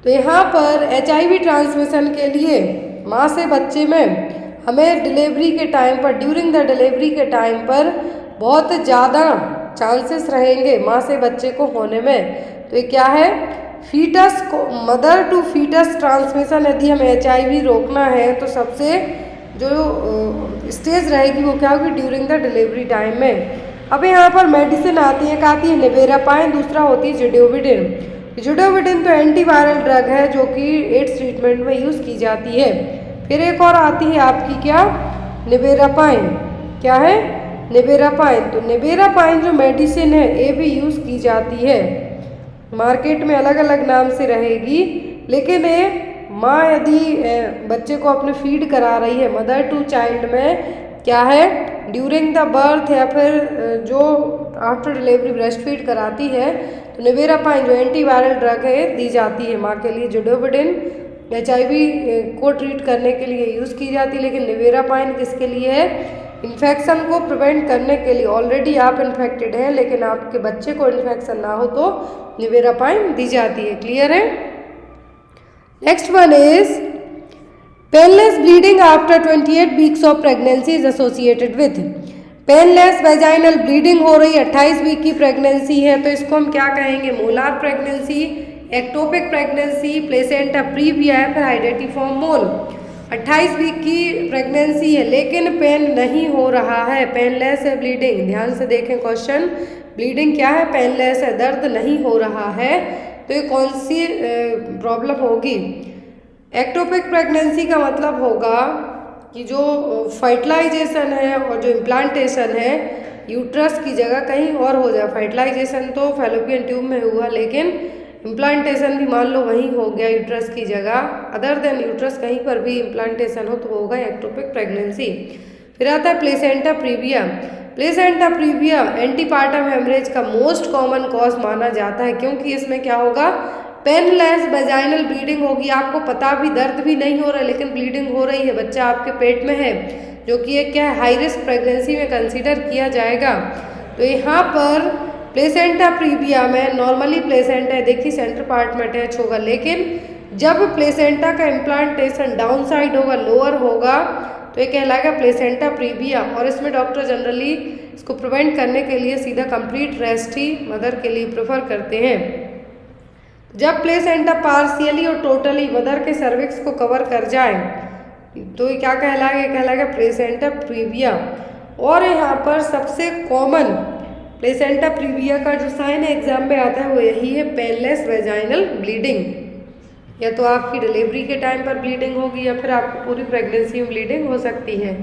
तो यहाँ पर HIV ट्रांसमिशन के लिए माँ से बच्चे में हमें डिलीवरी के टाइम पर, ड्यूरिंग द डिलीवरी के टाइम पर बहुत ज़्यादा चांसेस रहेंगे माँ से बच्चे को होने में। तो ये क्या है? फीटस को, मदर टू फीटस ट्रांसमिशन यदि हमें HIV रोकना है तो सबसे जो स्टेज रहेगी वो क्या होगी? ड्यूरिंग द डिलीवरी टाइम में। अब यहाँ पर मेडिसिन आती है, आती है निवेरापाइन, दूसरा होती है जिडोविडिन। जिडोविडिन तो एंटीवायरल ड्रग है जो कि एड्स ट्रीटमेंट में यूज़ की जाती है। फिर एक और आती है आपकी क्या? निवेरापाइन। क्या है? निवेरापाइन। तो निवेरापाइन जो मेडिसिन है ये भी यूज़ की जाती है, मार्केट में अलग अलग नाम से रहेगी, लेकिन ये माँ यदि बच्चे को अपने फीड करा रही है मदर टू चाइल्ड में, क्या है? ड्यूरिंग द बर्थ या फिर जो आफ्टर डिलीवरी ब्रेस्ट फीड कराती है, तो निवेरापाइन जो एंटीवायरल ड्रग है दी जाती है माँ के लिए। जिडोविडिन HIV को ट्रीट करने के लिए यूज़ की जाती है, लेकिन निवेरापाइन किसके लिए है? इन्फेक्शन को प्रिवेंट करने के लिए। ऑलरेडी आप इन्फेक्टेड हैं लेकिन आपके बच्चे को इन्फेक्शन ना हो तो निवेरापाइन दी जाती है। क्लियर है? Next one is painless bleeding after 28 weeks of pregnancy is associated with. Painless vaginal bleeding हो रही 28 वीक की प्रेगनेंसी है तो इसको हम क्या कहेंगे? Molar pregnancy, ectopic pregnancy, placenta previa या फिर हाइडेटिफॉर्म मोल। 28 वीक की प्रेगनेंसी है लेकिन पेन नहीं हो रहा है, पेनलेस है ब्लीडिंग। ध्यान से देखें क्वेश्चन, ब्लीडिंग क्या है? पेनलेस है, दर्द नहीं हो रहा है, तो ये कौन सी प्रॉब्लम होगी? एक्टोपिक प्रेगनेंसी का मतलब होगा कि जो फर्टिलाइजेशन है और जो इम्प्लांटेशन है यूट्रस की जगह कहीं और हो जाए। फर्टिलाइजेशन तो फैलोपियन ट्यूब में हुआ, लेकिन इम्प्लांटेशन भी मान लो वहीं हो गया यूट्रस की जगह, अदर देन यूट्रस कहीं पर भी इम्प्लांटेशन हो तो होगा एक्टोपिक प्रेगनेंसी। फिर आता है placenta previa. Placenta previa antepartum haemorrhage का मोस्ट कॉमन कॉज माना जाता है, क्योंकि इसमें क्या होगा? पेनलेस वेजाइनल ब्लीडिंग होगी। आपको पता भी, दर्द भी नहीं हो रहा है लेकिन ब्लीडिंग हो रही है, बच्चा आपके पेट में है, जो कि एक क्या है? हाई रिस्क प्रेगनेंसी में कंसीडर किया जाएगा। तो यहाँ पर प्लेसेंटा प्रीविया में नॉर्मली प्लेसेंटा देखिए सेंटर पार्ट में अटैच होगा, लेकिन जब प्लेसेंटा का इम्प्लांटेशन डाउन साइड होगा, लोअर होगा, तो ये कहलाएगा प्लेसेंटा प्रीविया। और इसमें डॉक्टर जनरली इसको प्रिवेंट करने के लिए सीधा कंप्लीट रेस्ट ही मदर के लिए प्रेफर करते हैं। जब प्लेसेंटा पार्शियली और टोटली मदर के सर्विक्स को कवर कर जाए तो ये क्या कहलाएगा? कहलाएगा प्लेसेंटा प्रीविया। और यहाँ पर सबसे कॉमन प्लेसेंटा प्रीविया का जो साइन एग्जाम में आता है वो यही है, पेनलेस वेजाइनल ब्लीडिंग। या तो आपकी डिलीवरी के टाइम पर ब्लीडिंग होगी या फिर आपको पूरी प्रेगनेंसी में ब्लीडिंग हो सकती है।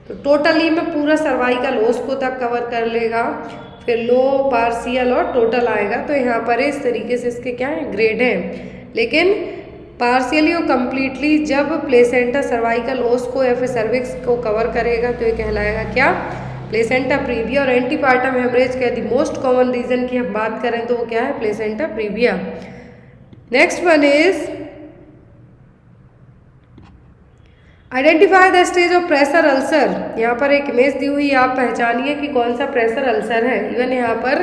तो टोटली में पूरा सर्वाइकल ओस को तक कवर कर लेगा, फिर लो, पार्शियल और टोटल आएगा। तो यहाँ पर इस तरीके से इसके क्या है? ग्रेड हैं। लेकिन पार्शियली और कम्प्लीटली जब प्लेसेंटा सर्वाइकल ओस को या फिर सर्विक्स को कवर करेगा तो ये कहलाएगा क्या? Placenta previa. और एंटीपार्टम हेमरेज का यदि मोस्ट कॉमन रीजन की हम बात करें तो वो क्या है? Placenta previa. Next one is identify the stage of pressure ulcer. यहाँ पर एक इमेज दी हुई, आप पहचानिए कि कौन सा प्रेशर अल्सर है। इवन यहाँ पर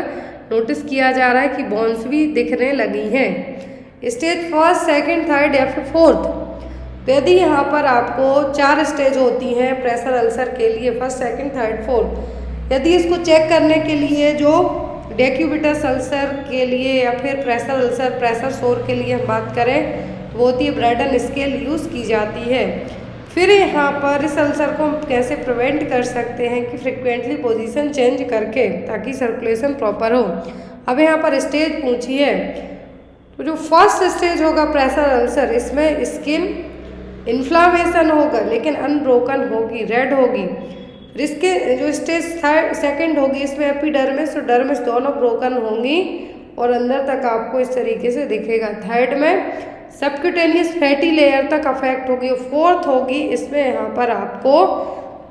नोटिस किया जा रहा है कि बॉन्स भी दिखने लगी हैं। स्टेज फर्स्ट, सेकंड, थर्ड या फिर फोर्थ। तो यदि यहाँ पर आपको 4 स्टेज होती हैं प्रेशर अल्सर के लिए, फर्स्ट, सेकंड, थर्ड, फोर्थ। यदि इसको चेक करने के लिए जो डेक्यूबिटस अल्सर के लिए या फिर प्रेशर अल्सर, प्रेशर सोर के लिए हम बात करें तो वो होती है ब्रैडन स्केल यूज़ की जाती है। फिर यहाँ पर इस अल्सर को हम कैसे प्रिवेंट कर सकते हैं कि फ्रिक्वेंटली पोजीशन चेंज करके, ताकि सर्कुलेशन प्रॉपर हो। अब यहाँ पर स्टेज पूछी है, तो जो फर्स्ट स्टेज होगा प्रेशर अल्सर, इसमें स्किन इन्फ्लामेशन होगा लेकिन अनब्रोकन होगी, रेड होगी। फिर इसके जो स्टेज सेकंड होगी, इसमें एपिडर्मिस और डर्मिस दोनों ब्रोकन होंगी और अंदर तक आपको इस तरीके से दिखेगा। थर्ड में सबक्यूटेनियस फैटी लेयर तक अफेक्ट होगी। और फोर्थ होगी इसमें यहाँ पर आपको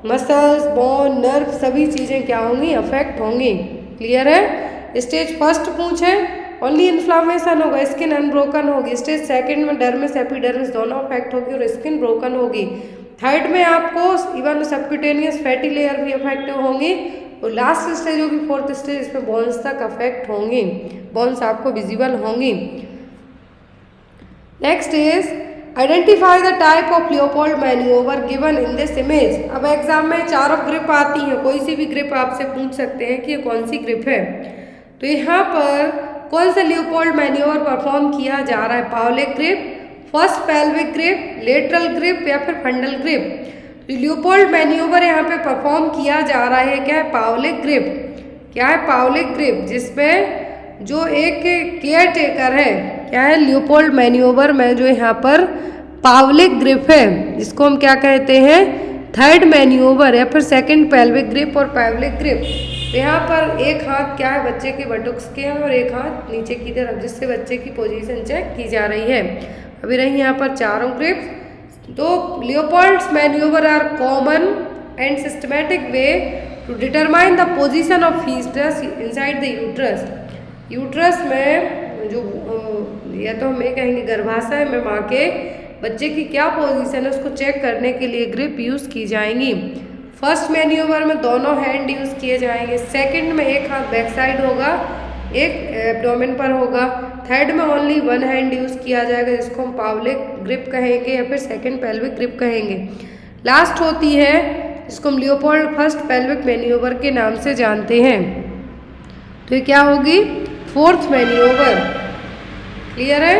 मसल्स, बोन, नर्व सभी चीज़ें क्या होंगी, अफेक्ट होंगी। क्लियर है। स्टेज फर्स्ट पूछे ओनली इन्फ्लामेशन होगा, स्किन अनब्रोकन होगी। स्टेज सेकंड में डर्मिस एपिडर्मिस दोनों अफेक्ट होगी और स्किन ब्रोकन होगी। थर्ड में आपको इवन सबक्यूटेनियस फैटी लेयर भी अफेक्टिव होंगी। और लास्ट स्टेज होगी फोर्थ स्टेज, इसमें बोन्स तक अफेक्ट होंगी, बोन्स आपको विजिबल होंगी। Next is identify the type of Leopold manoeuvre given in this image. अब एग्जाम में चारों ग्रिप आती हैं, कोई सी भी ग्रिप आपसे पूछ सकते हैं कि ये कौन सी ग्रिप है। तो यहाँ पर कौन सा लियोपोल्ड मैन्यूवर परफॉर्म किया जा रहा है, Pawlik grip, first pelvic grip, lateral grip या फिर फंडल ग्रिप। तो लियोपोल्ड मैन्यूवर यहाँ पे परफॉर्म किया जा रहा है क्या है, पावलिक ग्रिप। क्या है, पावलिक ग्रिप, जिसमें जो एक केयर टेकर है, क्या है, लियोपोल्ड मैन्यूवर में जो यहाँ पर पावलिक ग्रिप है, जिसको हम क्या कहते हैं, थर्ड मैन्यूवर या फिर सेकंड पेल्विक ग्रिप और पावलिक ग्रिप। तो यहाँ पर एक हाथ क्या है बच्चे के बटुक्स के हैं और एक हाथ नीचे की तरफ, जिससे बच्चे की पोजीशन चेक की जा रही है। अभी रही यहाँ पर चारों ग्रिप्स। तो Leopold's manoeuvre are common and systematic way to determine the position of foetus inside the uterus. Uterus में जो या तो हम ये कहेंगे गर्भाशय में माँ के बच्चे की क्या पोजीशन है उसको चेक करने के लिए ग्रिप यूज़ की जाएंगी। फर्स्ट मैन्यूवर में दोनों हैंड यूज़ किए जाएंगे। सेकंड में एक हाथ बैक साइड होगा, एक एब्डोमेन पर होगा। थर्ड में ओनली वन हैंड यूज़ किया जाएगा, जिसको हम पावलिक ग्रिप कहेंगे या फिर सेकंड पेल्विक ग्रिप कहेंगे। लास्ट होती है जिसको हम लियोपोल्ड फर्स्ट पेल्विक मैन्यूवर के नाम से जानते हैं। तो ये क्या होगी, फोर्थ मैन्यूवर। क्लियर है।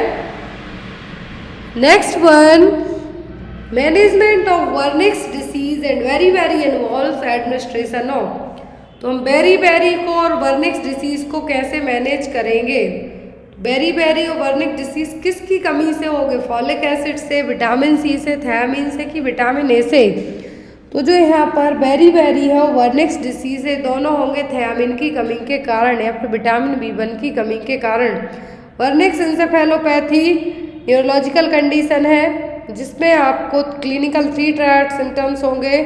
Next one, management of Wernicke's disease and very involve administration of. तो हम बेरी को और वर्निक्स डिसीज को कैसे मैनेज करेंगे। बेरी और वर्निक डिसीज किसकी कमी से होगे, फॉलिक एसिड से, विटामिन सी से, थायमीन से कि विटामिन ए से। तो जो यहाँ पर बेरी है वर्निक्स डिसीज है, दोनों होंगे थायमीन की कमी के कारण या फिर विटामिन B1 की कमी के कारण। वर्निक्स एन्सेफेलोपैथी न्यूरोलॉजिकल कंडीशन है जिसमें आपको क्लिनिकल 3 ट्रायड सिम्टम्स होंगे,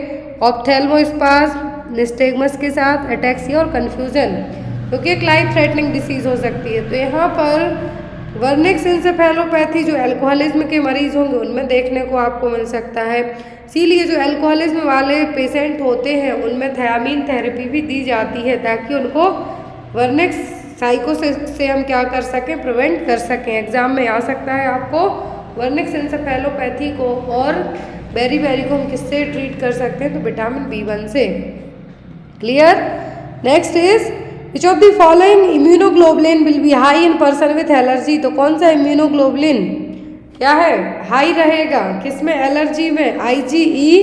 ऑप्थेल्मोस्पाज्म, निस्टेगमस के साथ अटैक्सिया और कन्फ्यूजन, क्योंकि एक लाइफ थ्रेटनिंग डिसीज हो सकती है। तो यहाँ पर वर्निक्स एन्सेफेलोपैथी जो अल्कोहलिज्म के मरीज होंगे उनमें देखने को आपको मिल सकता है। इसीलिए जो अल्कोहलिज्म वाले पेशेंट होते हैं उनमें थायमीन थेरेपी भी दी जाती है ताकि उनको वर्निक्स साइकोसिस से हम क्या कर सकें, प्रिवेंट कर सकें। एग्जाम में आ सकता है आपको वर्निक्स एन्सेफेलोपैथी को और बेरी को हम किससे ट्रीट कर सकते हैं, तो विटामिन B1 से। Clear. Next is which of the following immunoglobulin will be high in person with allergy. तो कौन सा इम्यूनोग्लोबुलिन क्या है, हाई रहेगा किसमें, एलर्जी में, IgE,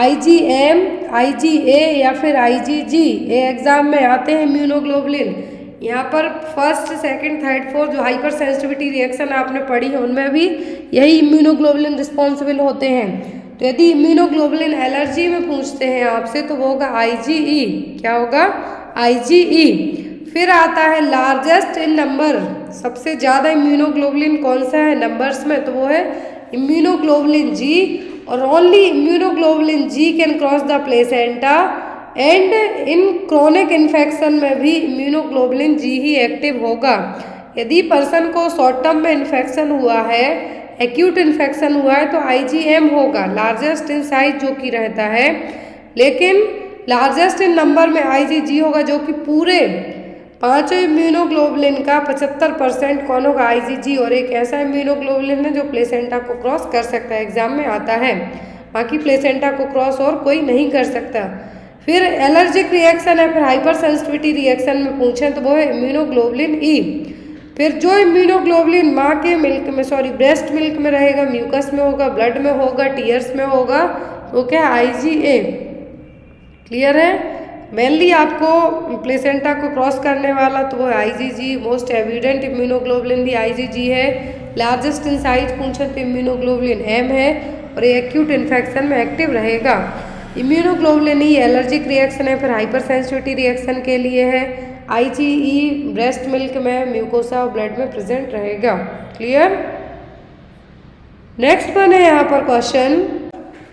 IgM, IgA या फिर IgG। ये एग्जाम में आते हैं इम्यूनोग्लोबुलिन। यहाँ पर फर्स्ट, सेकंड, थर्ड, फोर्थ जो हाइपर सेंसिटिविटी रिएक्शन आपने पढ़ी है उनमें भी यही इम्यूनोग्लोबुलिन रिस्पॉन्सिबल होते हैं। तो यदि इम्यूनोग्लोबुलिन एलर्जी में पूछते हैं आपसे तो वो होगा IgE। क्या होगा, IgE। फिर आता है लार्जेस्ट इन नंबर, सबसे ज़्यादा इम्यूनोग्लोबुलिन कौन सा है नंबर्स में, तो वो है इम्यूनोग्लोबुलिन G। और only immunoglobulin G can cross the placenta and in chronic infection में भी इम्यूनोग्लोबुलिन G ही एक्टिव होगा। यदि पर्सन को शॉर्ट टर्म में इन्फेक्शन हुआ है, एक्यूट इन्फेक्शन हुआ है तो IgM होगा, लार्जेस्ट इन साइज जो कि रहता है, लेकिन लार्जेस्ट इन नंबर में IgG होगा जो कि पूरे पांचों इम्यूनोग्लोबुलिन का 75% कौन होगा, IgG। और एक ऐसा इम्यूनोग्लोबुलिन है जो प्लेसेंटा को क्रॉस कर सकता है, एग्जाम में आता है, बाकी प्लेसेंटा को क्रॉस और कोई नहीं कर सकता। फिर एलर्जिक रिएक्शन है, फिर हाइपर सेंसिटिविटी रिएक्शन में पूछें तो वो है इम्यूनोग्लोबुलिन E। फिर जो इम्यूनोग्लोबुलिन माँ के मिल्क में, ब्रेस्ट मिल्क में रहेगा, म्यूकस में होगा, ब्लड में होगा, टीयर्स में होगा, तो क्या IgA। क्लियर है। मेनली आपको प्लेसेंटा को क्रॉस करने वाला तो वो है IgG। मोस्ट एविडेंट इम्यूनोग्लोबुलिन भी IgG है। लार्जेस्ट इन साइज पूछे तो इम्यूनोग्लोबुलिन M है और ये एक्यूट इन्फेक्शन में एक्टिव रहेगा। इम्यूनोग्लोबुलिन E एलर्जिक रिएक्शन है, फिर हाइपर सेंसिटिविटी रिएक्शन के लिए है। IgE ब्रेस्ट मिल्क में, म्यूकोसा और ब्लड में प्रेजेंट रहेगा। क्लियर। नेक्स्ट वन है यहाँ पर question,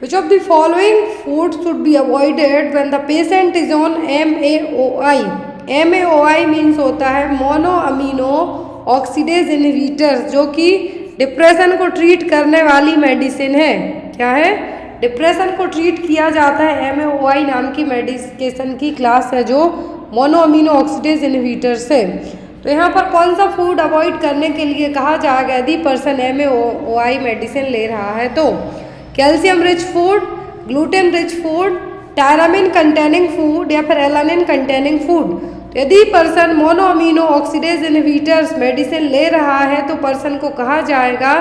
which of the following food should be avoided when the patient is on MAOI। MAOI means होता है मोनो अमीनो ऑक्सीडेज इनहिबिटर्स, जो कि डिप्रेशन को ट्रीट करने वाली मेडिसिन है। क्या है? डिप्रेशन को ट्रीट किया जाता है MAOI नाम की मेडिकेशन की क्लास है जो मोनो अमीनो ऑक्सीडेज इनहिबिटर्स है। तो यहाँ पर कौन सा फूड अवॉइड करने के लिए कहा जाएगा यदि पर्सन MAOI मेडिसिन ले रहा है? तो calcium rich food, gluten rich food, tyramine containing food या फिर एलानिन कंटेनिंग फूड। तो यदि person mono amino oxidase inhibitors medicine ले रहा है तो पर्सन को कहा जाएगा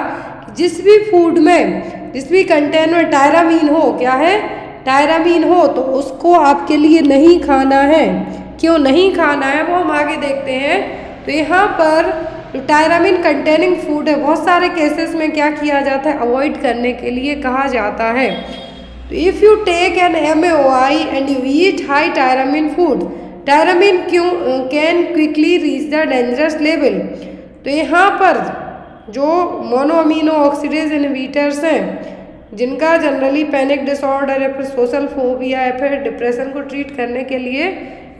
कि जिस भी फूड में जिस भी कंटेन में टायरामीन हो, क्या है? टायरामीन हो, तो उसको आपके लिए नहीं खाना है। क्यों नहीं खाना है वो हम आगे देखते हैं। तो यहाँ पर जो टायरामीन कंटेनिंग फूड है बहुत सारे केसेस में क्या किया जाता है? अवॉइड करने के लिए कहा जाता है। तो if you take an MAOI and you eat high tyramine food, tyramine can quickly reach the dangerous level. तो यहाँ पर जो मोनो अमीनो ऑक्सीडेज इनहिबिटर्स हैं जिनका जनरली पैनिक डिसऑर्डर या फिर सोशल फोबिया या फिर डिप्रेशन को ट्रीट करने के लिए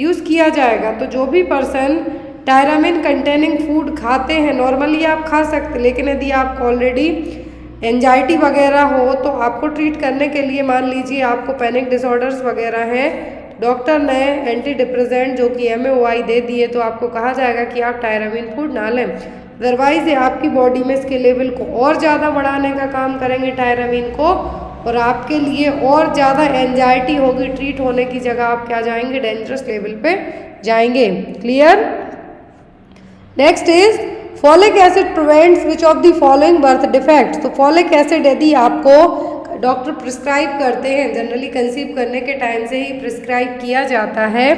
यूज़ किया जाएगा। तो जो भी पर्सन टायरामिन कंटेनिंग फूड खाते हैं, नॉर्मली आप खा सकते, लेकिन यदि आपको ऑलरेडी एंजाइटी वगैरह हो तो आपको ट्रीट करने के लिए, मान लीजिए आपको पैनिक डिसऑर्डर्स वगैरह हैं, डॉक्टर ने एंटी डिप्रेसेंट जो कि MAOI दे दिए, तो आपको कहा जाएगा कि आप टायरामिन फूड ना लें। अदरवाइज ये आपकी बॉडी में इसके लेवल को और ज़्यादा बढ़ाने का काम करेंगे टायरामिन को, और आपके लिए और ज़्यादा एंजाइटी होगी, ट्रीट होने की जगह आप क्या जाएंगे? डेंजरस लेवल पे जाएंगे। Clear? Next is folic acid prevents which of the following birth defects. तो फॉलिक एसिड यदि आपको डॉक्टर प्रिस्क्राइब करते हैं, जनरली कंसीव करने के टाइम से ही प्रिस्क्राइब किया जाता है,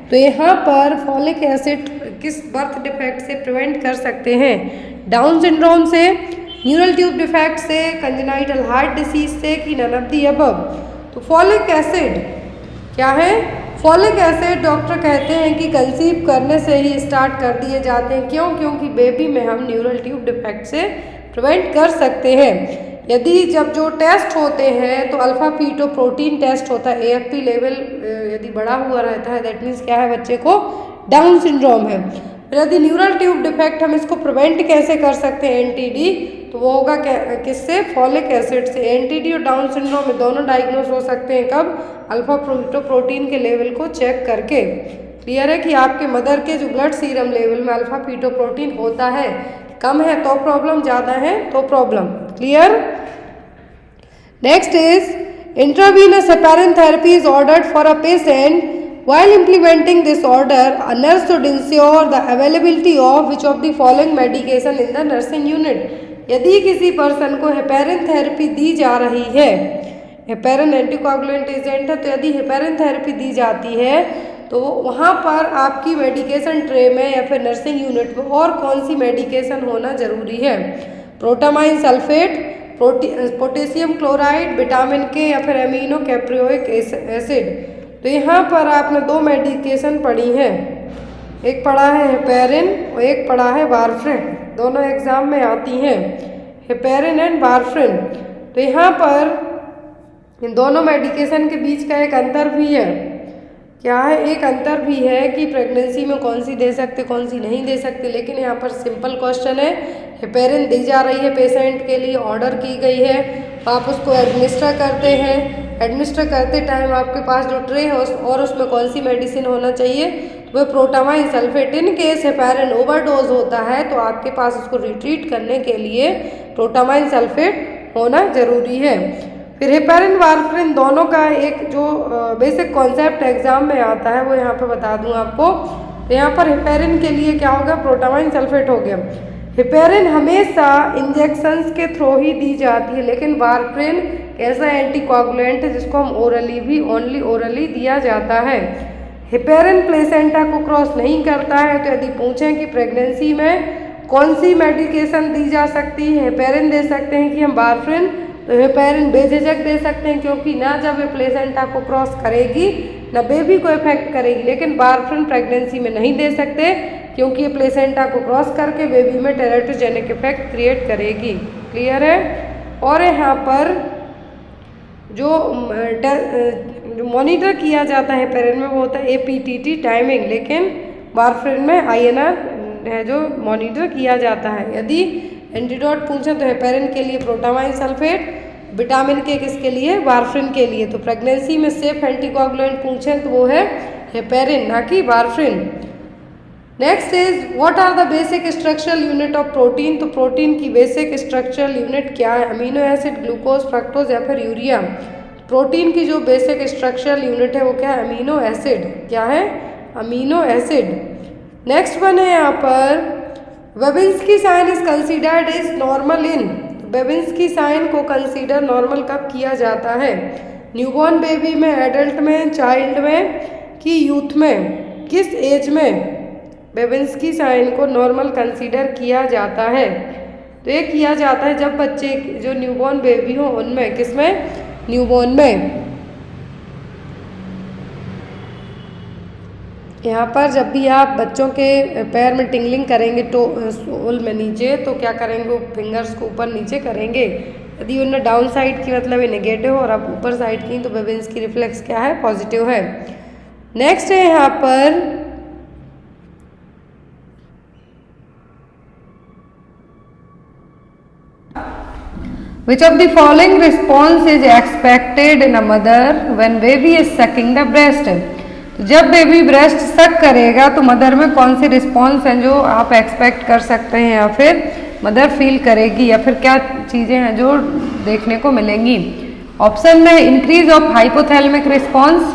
तो यहाँ पर फॉलिक एसिड किस बर्थ डिफेक्ट से प्रिवेंट कर सकते हैं? डाउन सिंड्रोम से, न्यूरल ट्यूब डिफेक्ट से, कंजेनाइटल हार्ट डिसीज से, कि नन ऑफ द अबव। तो फॉलिक एसिड क्या है? फॉलिक एसिड डॉक्टर कहते हैं कि कंसीव करने से ही स्टार्ट कर दिए जाते हैं। क्यों? क्योंकि बेबी में हम न्यूरल ट्यूब डिफेक्ट से प्रिवेंट कर सकते हैं। यदि जब जो टेस्ट होते हैं तो अल्फा फीटोप्रोटीन टेस्ट होता है, AFP लेवल यदि बढ़ा हुआ रहता है, दैट मीन्स क्या है? बच्चे को डाउन सिंड्रोम है। फिर यदि न्यूरल ट्यूब डिफेक्ट, हम इसको प्रिवेंट कैसे कर सकते हैं? NTD, तो वो होगा किससे? फॉलिक एसिड से। NTD और डाउन सिंड्रोम में दोनों डायग्नोस हो सकते हैं कब? अल्फा फीटोप्रोटीन के लेवल को चेक करके। क्लियर है कि आपके मदर के जो ब्लड सीरम लेवल में अल्फा फीटोप्रोटीन होता है, कम है तो प्रॉब्लम, ज़्यादा है तो problem. Clear? Next is intravenous heparin therapy is ordered for a patient. While implementing this order, a nurse should ensure the availability of which of the following medication in the nursing unit। यदि किसी person को heparin therapy दी जा रही है, heparin anticoagulant agent है, तो यदि heparin therapy दी जाती है तो वहाँ पर आपकी मेडिकेशन ट्रे में या फिर नर्सिंग यूनिट में और कौन सी मेडिकेशन होना जरूरी है? Protamine sulphate, potassium chloride, vitamin के या फिर एमिनो कैप्रियोइक एसिड। तो यहाँ पर आपने दो मेडिकेशन पढ़ी हैं, एक पढ़ा है हेपेरिन और एक पढ़ा है वारफ्रिन, दोनों एग्जाम में आती हैं, हेपेरिन एंड वारफ्रिन। तो यहाँ पर इन दोनों मेडिकेशन के बीच का एक अंतर भी है। क्या है? एक अंतर भी है कि प्रेगनेंसी में कौन सी दे सकते, कौन सी नहीं दे सकते। लेकिन यहाँ पर सिंपल क्वेश्चन है, हेपेरिन दी जा रही है पेशेंट के लिए, ऑर्डर की गई है, आप उसको एडमिनिस्टर करते हैं, एडमिनिस्टर करते टाइम आपके पास जो ट्रे है और उसमें कौन सी मेडिसिन होना चाहिए? तो वह protamine sulphate. In case heparin overdose होता है तो आपके पास उसको रिट्रीट करने के लिए प्रोटामाइन सल्फेट होना जरूरी है। फिर हेपेरिन वारफ्रिन दोनों का एक जो बेसिक कॉन्सेप्ट एग्जाम में आता है वो यहाँ पे बता दूँ आपको। तो यहाँ पर हेपेरिन के लिए क्या हो गया? प्रोटामाइन सल्फेट हो गया। हेपेरिन हमेशा इंजेक्शंस के थ्रू ही दी जाती है, लेकिन वारफ्रिन ऐसा एंटीकोगुलेंट है जिसको हम ओरली भी ओनली ओरली दिया जाता है। हेपेरिन प्लेसेंटा को क्रॉस नहीं करता है। तो यदि पूछें कि प्रेगनेंसी में कौन सी मेडिकेशन दी जा सकती है, हेपेरिन दे सकते हैं कि हम वारफ्रिन, तो हेपेरिन बेझिझक दे सकते हैं, क्योंकि ना जब ये प्लेसेंटा को क्रॉस करेगी ना बेबी को इफेक्ट करेगी। लेकिन वारफ्रिन प्रेगनेंसी में नहीं दे सकते क्योंकि ये प्लेसेंटा को क्रॉस करके बेबी में टेरेटोजेनिक इफेक्ट क्रिएट करेगी। क्लियर है? और यहाँ पर जो मॉनिटर किया जाता है हेपेरिन में वो होता है APTT टाइमिंग, लेकिन वारफेरिन में INR है जो मॉनिटर किया जाता है। यदि एंटीडोट पूछें तो हेपेरिन के लिए प्रोटामाइन सल्फेट, विटामिन के किसके लिए, वारफेरिन के लिए। तो प्रेगनेंसी में सेफ एंटीकोगुलेंट पूछें तो वो है हेपेरिन, ना कि warfarin. Next is what are the basic structural unit of protein. तो प्रोटीन की बेसिक स्ट्रक्चरल यूनिट क्या है, अमीनो एसिड, ग्लूकोज, फ्रक्टोज या फिर यूरिया। प्रोटीन की जो बेसिक स्ट्रक्चरल यूनिट है वो क्या है, अमीनो एसिड। क्या है, अमीनो एसिड। नेक्स्ट वन है यहाँ पर Babinski sign is considered is normal in. Babinski sign को कंसीडर नॉर्मल कब किया जाता है, न्यूबॉर्न बेबी में, एडल्ट में, चाइल्ड में कि यूथ में, किस एज में वेबिन्स्की साइन को नॉर्मल कंसीडर किया जाता है। तो ये किया जाता है जब बच्चे जो न्यूबॉर्न बेबी हो उनमें, किसमें, न्यूबॉर्न में। यहाँ पर जब भी आप बच्चों के पैर में टिंगलिंग करेंगे तो सोल में नीचे, तो क्या करेंगे, वो फिंगर्स को ऊपर नीचे करेंगे। यदि उन्हें डाउन साइड की मतलब है नेगेटिव और आप ऊपर साइड की तो वेबिन्स्की रिफ्लेक्स क्या है, पॉजिटिव है। नेक्स्ट है यहाँ पर Which of the following response is expected in a mother when baby is sucking the breast? तो जब बेबी ब्रेस्ट सक करेगा तो मदर में कौन सी रिस्पॉन्स हैं जो आप एक्सपेक्ट कर सकते हैं या फिर मदर फील करेगी, या फिर क्या चीज़ें हैं जो देखने को मिलेंगी। ऑप्शन में increase of hypothalamic response,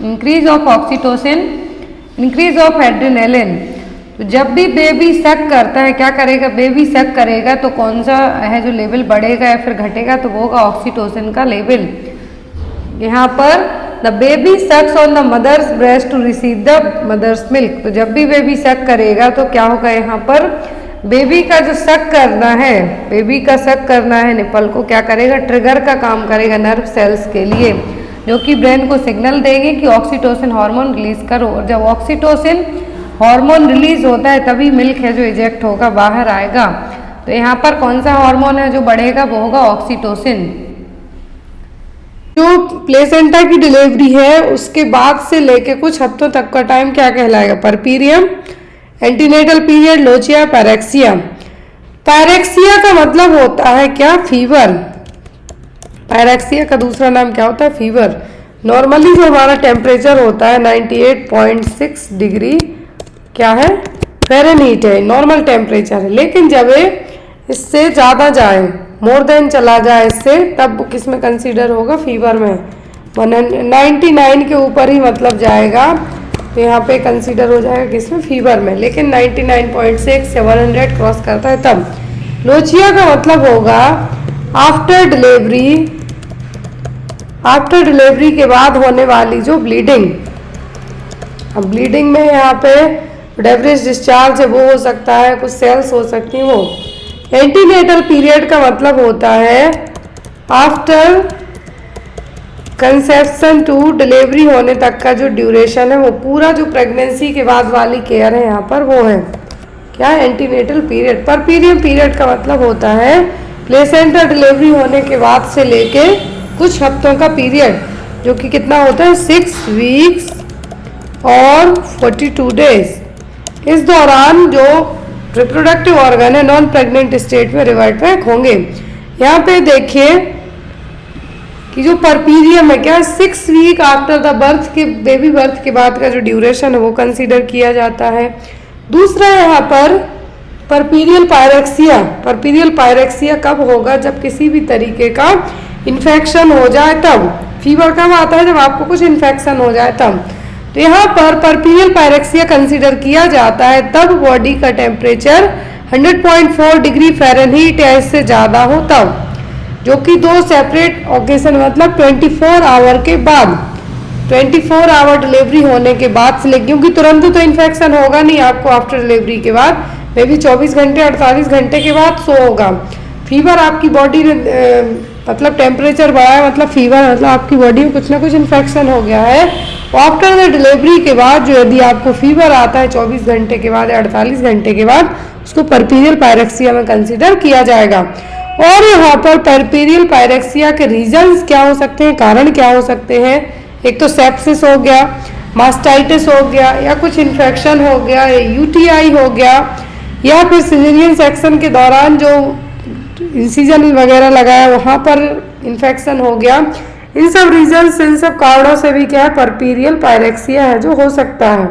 increase of oxytocin, increase of adrenaline. तो जब भी बेबी सक करता है क्या करेगा, बेबी सक करेगा तो कौन सा है जो लेवल बढ़ेगा या फिर घटेगा, तो वो होगा ऑक्सीटोसिन का लेवल। यहाँ पर the baby sucks on the mother's breast to receive the mother's milk. तो जब भी बेबी सक करेगा तो क्या होगा, यहाँ पर बेबी का जो सक करना है, बेबी का सक करना है निपल को क्या करेगा, ट्रिगर का काम करेगा नर्व सेल्स के लिए, जो कि ब्रेन को सिग्नल देंगे कि ऑक्सीटोसिन हार्मोन रिलीज करो। और जब ऑक्सीटोसिन हार्मोन रिलीज होता है तभी मिल्क है जो इजेक्ट होगा, बाहर आएगा। तो यहाँ पर कौन सा हार्मोन है जो बढ़ेगा, वो होगा ऑक्सीटोसिन। जो प्लेसेंटा की डिलीवरी है उसके बाद से लेके कुछ हफ्तों तक का टाइम क्या कहलाएगा, puerperium, antenatal period, lochia, pyrexia. Pyrexia का मतलब होता है क्या, फीवर। पैरेक्सिया का दूसरा नाम क्या होता है, फीवर। नॉर्मली जो हमारा टेम्परेचर होता है 98.6 डिग्री क्या है, फ़ारेनहीट है, नॉर्मल टेम्परेचर है। लेकिन जब इससे ज़्यादा जाए, मोर देन चला जाए इससे, तब किस में कंसीडर होगा, फीवर में। 99 के ऊपर ही मतलब जाएगा तो यहाँ पे कंसीडर हो जाएगा किसमें, फीवर में। लेकिन 99.6 से 100 क्रॉस करता है तब। लोचिया का मतलब होगा आफ्टर डिलीवरी, आफ्टर डिलीवरी के बाद होने वाली जो ब्लीडिंग। अब ब्लीडिंग में यहाँ पे डेब्रिज डिस्चार्ज है वो हो सकता है, कुछ सेल्स हो सकती हैं वो। एंटीनेटल पीरियड का मतलब होता है आफ्टर कंसेप्शन टू डिलीवरी होने तक का जो ड्यूरेशन है, वो पूरा जो प्रेगनेंसी के बाद वाली केयर है यहाँ पर वो है क्या, एंटीनेटल पीरियड। परपीरियम पीरियड का मतलब होता है प्लेसेंटा डिलीवरी होने के बाद से लेके कुछ हफ्तों का पीरियड, जो कि कितना होता है, 6 वीक्स और 42 डेज। इस दौरान जो रिप्रोडक्टिव ऑर्गन है नॉन प्रेग्नेंट स्टेट में रिवर्ट बैक होंगे। यहाँ पे देखिए कि जो परपीरियम है क्या, 6 वीक आफ्टर द बर्थ के, बेबी बर्थ के बाद का जो ड्यूरेशन है वो कंसीडर किया जाता है। दूसरा यहाँ पर परपीरियल पायरेक्सिया। परपीरियल पायरेक्सिया कब होगा, जब किसी भी तरीके का इन्फेक्शन हो जाए तब। फीवर कब आता है, जब आपको कुछ इन्फेक्शन हो जाए तब। तो यहाँ पर परपीरियल पायरेक्सिया कंसीडर किया जाता है तब बॉडी का टेम्परेचर 100.4 डिग्री फ़ारेनहीट या इससे ज़्यादा हो तब, जो कि 2 सेपरेट ओकेजन मतलब 24 आवर के बाद, 24 आवर डिलीवरी होने के बाद से, क्योंकि तुरंत तो इन्फेक्शन होगा नहीं आपको आफ्टर डिलीवरी के बाद, मे भी 24 घंटे 48 घंटे के बाद सो होगा। फीवर आपकी बॉडी मतलब टेम्परेचर बढ़ा है मतलब फीवर, मतलब आपकी बॉडी में कुछ ना कुछ इन्फेक्शन हो गया है। आफ्टर द डिलीवरी के बाद जो यदि आपको फीवर आता है 24 घंटे के बाद या 48 घंटे के बाद, उसको परपीरियल पायरेक्सिया में कंसीडर किया जाएगा। और यहाँ पर परपीरियल पायरेक्सिया के रीजंस क्या हो सकते हैं, कारण क्या हो सकते हैं? एक तो सेप्सिस हो गया, मास्टाइटिस हो गया, या कुछ इन्फेक्शन हो गया, यूटीआई हो गया, या फिर सिजेरियन सेक्शन के दौरान जो इंसिजन वगैरह लगाया वहाँ पर इन्फेक्शन हो गया। इन सब रीजंस, इन सब कारणों से भी क्या है, परपीरियल पायरेक्सिया है जो हो सकता है।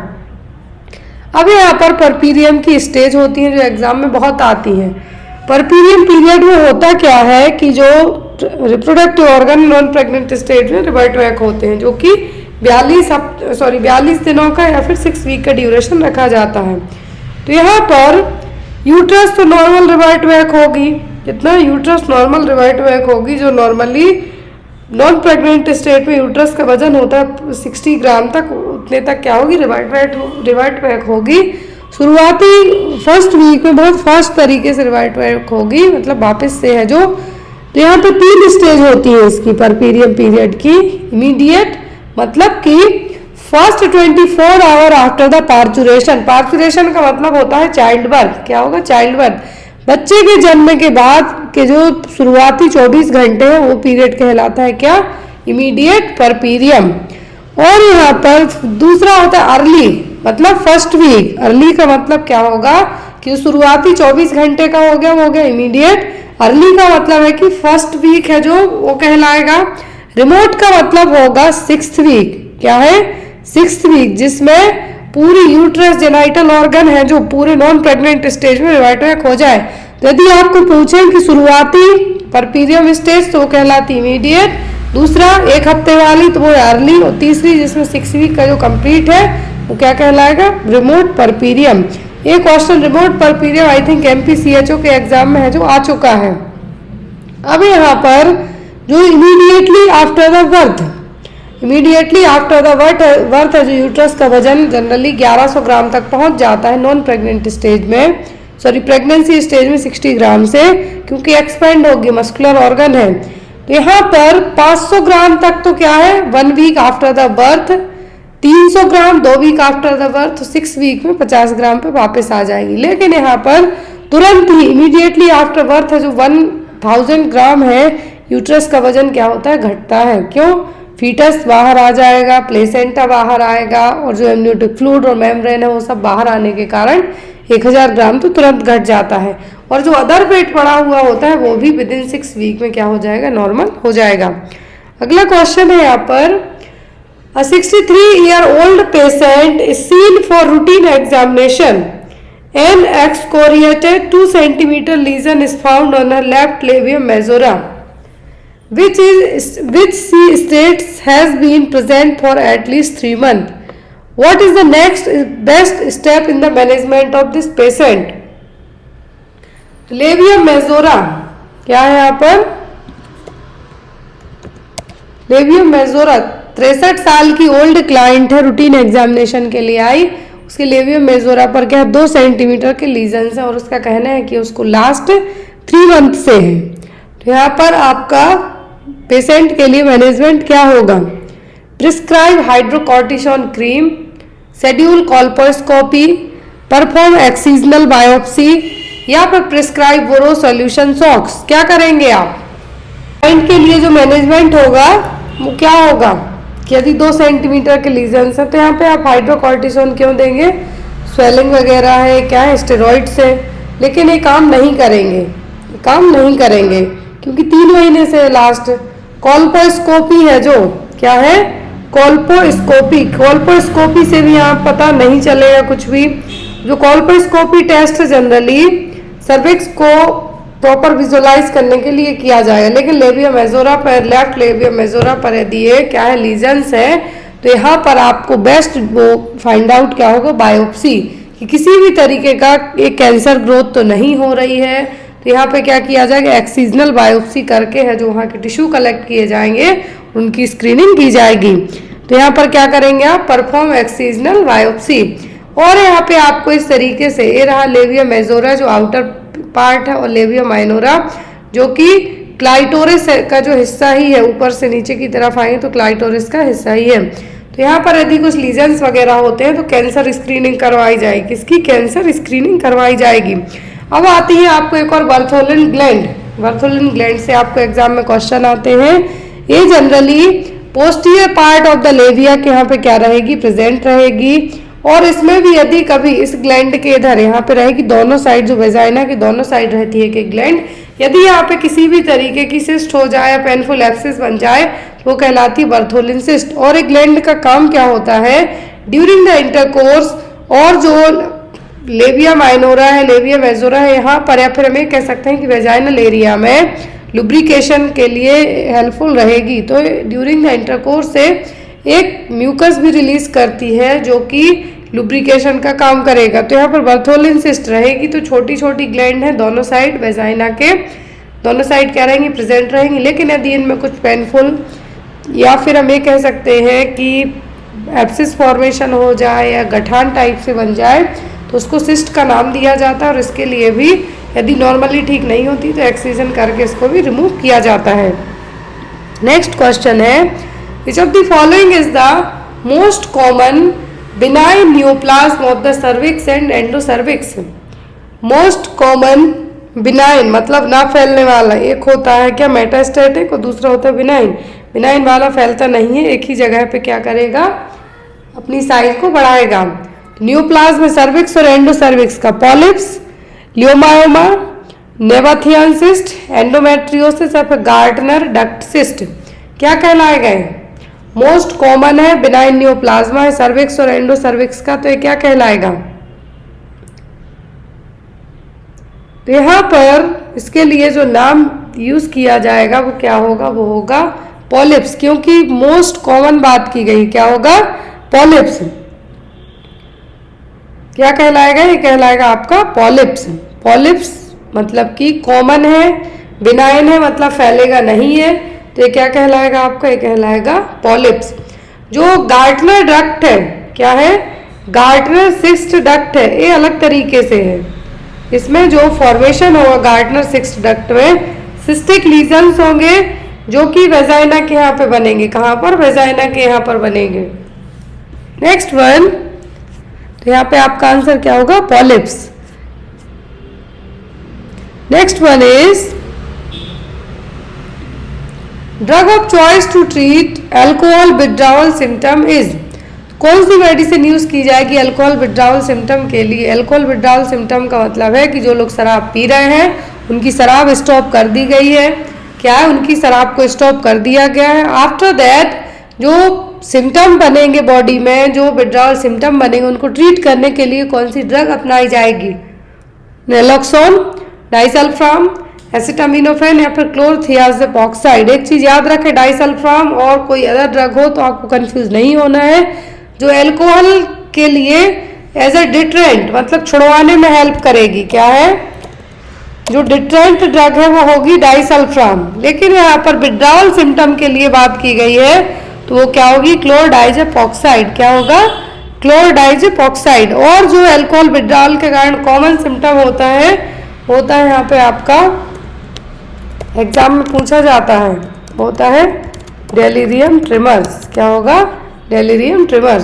अब यहाँ पर परपीरियम की स्टेज होती है जो एग्जाम में बहुत आती है। परपीरियम पीरियड में होता क्या है कि जो reproductive organ non pregnant stage में रिवर्ट बैक होते हैं, जो कि 42 दिनों का या फिर 6 वीक का ड्यूरेशन रखा जाता है। तो यहाँ पर यूट्रस तो नॉर्मल रिवर्ट बैक होगी, कितना यूट्रस नॉर्मल रिवर्ट बैक होगी, जो नॉर्मली नॉन प्रेग्नेंट स्टेट में यूट्रस का वजन होता है 60 ग्राम तक, उतने तक क्या होगी, रिवर्ट बैक होगी। शुरुआती फर्स्ट वीक में बहुत फास्ट तरीके से रिवर्ट बैक होगी, मतलब वापस से है जो। तो यहाँ पे 3 स्टेज होती है इसकी परपीरियम पीरियड की। इमीडिएट मतलब कि first 24 hour after the parturition. Parturition का मतलब होता है चाइल्ड बर्थ। क्या होगा, चाइल्ड बर्थ। बच्चे के जन्म के बाद के जो शुरुआती 24 घंटे हैं वो पीरियड कहलाता है क्या, इमीडिएट परपीरियम। और यहाँ पर दूसरा होता है अर्ली, मतलब फर्स्ट वीक। अर्ली का मतलब क्या होगा कि शुरुआती 24 घंटे का हो गया इमीडिएट। अर्ली का मतलब है कि फर्स्ट वीक है जो वो कहलाएगा। रिमोट का मतलब होगा 6th वीक। क्या है, 6th वीक, जिसमें पूरी यूट्रस जेनाइटल ऑर्गन है जो पूरे नॉन प्रेग्नेंट स्टेज में रिवर्ट बैक हो जाए। तो यदि आपको पूछें कि शुरुआती परपीरियम स्टेज तो वो कहलाती इमीडिएट, दूसरा 1 हफ्ते वाली तो वो अर्ली, और तीसरी जिसमें 6 वीक का जो कंप्लीट है वो क्या कहलाएगा, रिमोट परपीरियम। ये question remote puerperium I think MPCHO के एग्जाम में है जो आ चुका है। अब यहाँ पर जो immediately after the birth, immediately after the birth है जो यूट्रस का वजन जनरली 1100 ग्राम तक पहुंच जाता है नॉन प्रेग्नेंट स्टेज में, प्रेगनेंसी स्टेज में 60 ग्राम से, क्योंकि एक्सपेंड होगी, मस्कुलर ऑर्गन है। तो यहाँ पर 500 ग्राम तक तो क्या है 1 week after the birth, 300 gram 2 week after the birth, 6 week में 50 ग्राम पे वापस आ जाएगी। लेकिन यहाँ पर तुरंत ही इमीडिएटली आफ्टर बर्थ है जो 1000 ग्राम है, यूट्रस का वजन क्या होता है, घटता है। क्यों, फीटस बाहर आ जाएगा, प्लेसेंटा बाहर आएगा, और जो एमनियोटिक फ्लूइड और मेम्ब्रेन है वो सब बाहर आने के कारण 1000 ग्राम तो तुरंत घट जाता है। और जो अदर पेट पड़ा हुआ होता है वो भी विदिन 6 वीक में क्या हो जाएगा, नॉर्मल हो जाएगा। अगला क्वेश्चन है यहाँ पर, A 63-year-old patient is seen for routine examination. An excoriated 2 centimeter lesion is found on her left labium majora, which she states has been present for at least 3 months. What is the next best step in the management of this patient? Labium majora क्या है यहाँ पर, labium majora 63 साल की old client है, routine examination के लिए आई। उसके लेबियम मेजोरा पर क्या 2 सेंटीमीटर के लीजन्स है, और उसका कहना है कि उसको लास्ट 3 मंथ से है। तो यहाँ पर आपका पेशेंट के लिए मैनेजमेंट क्या होगा, prescribe hydrocortisone cream, schedule colposcopy, perform excisional biopsy, या फिर प्रिस्क्राइब बोरो सॉल्यूशन सॉक्स। क्या करेंगे आप, क्लाइंट के लिए जो मैनेजमेंट होगा वो क्या होगा कि यदि 2 सेंटीमीटर के लीजन्स है तो यहाँ पे आप हाइड्रोकॉर्टिसोन क्यों देंगे, स्वेलिंग वगैरह है, क्या है, स्टेरॉइड्स है। लेकिन ये काम नहीं करेंगे, क्योंकि 3 महीने से लास्ट कॉल्पोस्कोपी है जो क्या है, कॉल्पोस्कोपी से भी यहाँ पता नहीं चलेगा कुछ भी। जो कॉल्पोस्कोपी टेस्ट जनरली सर्विक्स को प्रॉपर विजुअलाइज करने के लिए किया जाएगा, लेकिन लेबियम मेजोरा पर, लेफ्ट लेबियम मेजोरा पर यदि ये क्या है लीजन्स है, तो यहाँ पर आपको बेस्ट वो फाइंड आउट क्या होगा, बायोप्सी, कि किसी भी तरीके का एक कैंसर ग्रोथ तो नहीं हो रही है। तो यहाँ पे क्या किया जाएगा, एक्सीजनल बायोप्सी करके है जो वहाँ के टिश्यू कलेक्ट किए जाएंगे, उनकी स्क्रीनिंग की जाएगी। तो यहाँ पर क्या करेंगे आप, परफॉर्म एक्सीजनल बायोप्सी। और यहाँ पे आपको इस तरीके से, ये रहा लेबियम मेजोरा जो आउटर पार्ट है, और लेबियम माइनोरा जो कि क्लाइटोरिस का जो हिस्सा ही है, ऊपर से नीचे की तरफ आएंगे तो क्लाइटोरिस का हिस्सा ही है। तो यहाँ पर यदि कुछ लीजन्स वगैरह होते हैं तो कैंसर स्क्रीनिंग करवाई जाएगी, किसकी, कैंसर स्क्रीनिंग करवाई जाएगी। अब आती है आपको एक और बार्थोलिन ग्लैंड। बर्थोलिन ग्लैंड से आपको एग्जाम में क्वेश्चन आते हैं। ये generally posterior part of the labia के यहाँ पे क्या रहेगी, प्रेजेंट रहेगी। और इसमें भी यदि कभी इस ग्लैंड के इधर यहाँ पे रहेगी, दोनों साइड जो वेजाइना की दोनों साइड रहती है कि ग्लैंड, यदि यहाँ पे किसी भी तरीके की सिस्ट हो जाए या पेनफुल एब्सिस बन जाए तो वो कहलाती है बर्थोलिन सिस्ट। और एक ग्लैंड का काम क्या होता है, ड्यूरिंग द इंटरकोर्स, और जो लेविया माइनोरा है, लेविया मेजोरा है यहाँ पर, या फिर हम ये कह सकते हैं कि वेजाइनल एरिया में लुब्रिकेशन के लिए हेल्पफुल रहेगी। तो ड्यूरिंग द इंटरकोर्स से एक म्यूकस भी रिलीज करती है जो कि लुब्रिकेशन का काम करेगा। तो यहाँ पर बर्थोलिन सिस्ट रहेगी। तो छोटी छोटी ग्लैंड है दोनों साइड, वेजाइना के दोनों साइड क्या रहेंगी, प्रेजेंट रहेंगी। लेकिन यदि इनमें कुछ पेनफुल या फिर हम ये कह सकते हैं कि एब्सिस फॉर्मेशन हो जाए या गठान टाइप से बन जाए तो उसको सिस्ट का नाम दिया जाता है। और इसके लिए भी यदि नॉर्मली ठीक नहीं होती तो एक्सीजन करके इसको भी रिमूव किया जाता है। नेक्स्ट क्वेश्चन है, विच of the following is the most common benign neoplasm of the cervix and endocervix. Most common benign मतलब ना फैलने वाला, एक होता है क्या मेटास्टैटिक और दूसरा होता है बिनाइन। बिनाइन वाला फैलता नहीं है, एक ही जगह पे क्या करेगा, अपनी साइज को बढ़ाएगा। न्यूप्लाज्म में सर्विक्स और एंडोसर्विक्स का पॉलिप्स, लियोमायोमा, नेवाथियन सिस्ट, एंडोमेट्रियोसिस या फिर गार्टनर डक्ट सिस्ट क्या कहलाएगा। मोस्ट कॉमन है, बिनाइन न्यूप्लाज्मा है सर्विक्स और एंडोसर्विक्स का, तो ये क्या कहलाएगा। तो यहाँ पर इसके लिए जो नाम यूज किया जाएगा वो क्या होगा, वो होगा पॉलिप्स, क्योंकि मोस्ट कॉमन बात की गई, क्या होगा, पॉलिप्स। क्या कहलाएगा, ये कहलाएगा आपका पॉलिप्स। पॉलिप्स मतलब कि कॉमन है, बिनाइन है मतलब फैलेगा नहीं है, तो ये क्या कहलाएगा आपका, ये कहलाएगा पॉलिप्स। जो गार्टनर डक्ट है, क्या है, गार्टनर सिस्ट डक्ट है, ये अलग तरीके से है। इसमें जो फॉर्मेशन होगा गार्टनर सिस्ट डक्ट में सिस्टिक लीजन्स होंगे जो कि वेजाइना के यहाँ पे बनेंगे। कहाँ पर, वेजाइना के यहाँ पर बनेंगे। नेक्स्ट वन, तो यहाँ पे आपका आंसर क्या होगा, polyps. Next one is drug of choice to treat alcohol withdrawal symptom is. कौन सी मेडिसिन यूज की जाएगी अल्कोहल विथड्रॉवल सिम्टम के लिए। अल्कोहल विथड्रॉवल सिम्टम का मतलब है कि जो लोग शराब पी रहे हैं उनकी शराब स्टॉप कर दी गई है। क्या है, उनकी शराब को स्टॉप कर दिया गया है। आफ्टर दैट जो सिम्टम बनेंगे बॉडी में, जो विथड्रॉवल सिम्टम बनेंगे, उनको ट्रीट करने के लिए कौन सी ड्रग अपनाई जाएगी, नेलोक्सोन, डाइसल्फाम, एसिटामिनोफेन या फिर क्लोरथियाजेपोक्साइड। एक चीज याद रखें, डाइसल्फाम और कोई अदर ड्रग हो तो आपको कंफ्यूज नहीं होना है। जो अल्कोहल के लिए एज ए डिटरेंट मतलब छुड़वाने में हेल्प करेगी, क्या है, जो डिटरेंट ड्रग है वो होगी डाइसल्फाम। लेकिन यहाँ पर विथड्रॉवल सिम्टम के लिए बात की गई है तो वो क्या होगी, क्लोरडाइजेपोक्साइड। क्या होगा, क्लोरडाइजेपोक्साइड। और जो अल्कोहल विथड्रॉवल के कारण कॉमन सिम्टम होता है यहाँ पे आपका एग्जाम में पूछा जाता है, होता है डेलिरियम ट्रिमर्स। क्या होगा, डेलिरियम ट्रिमर्स।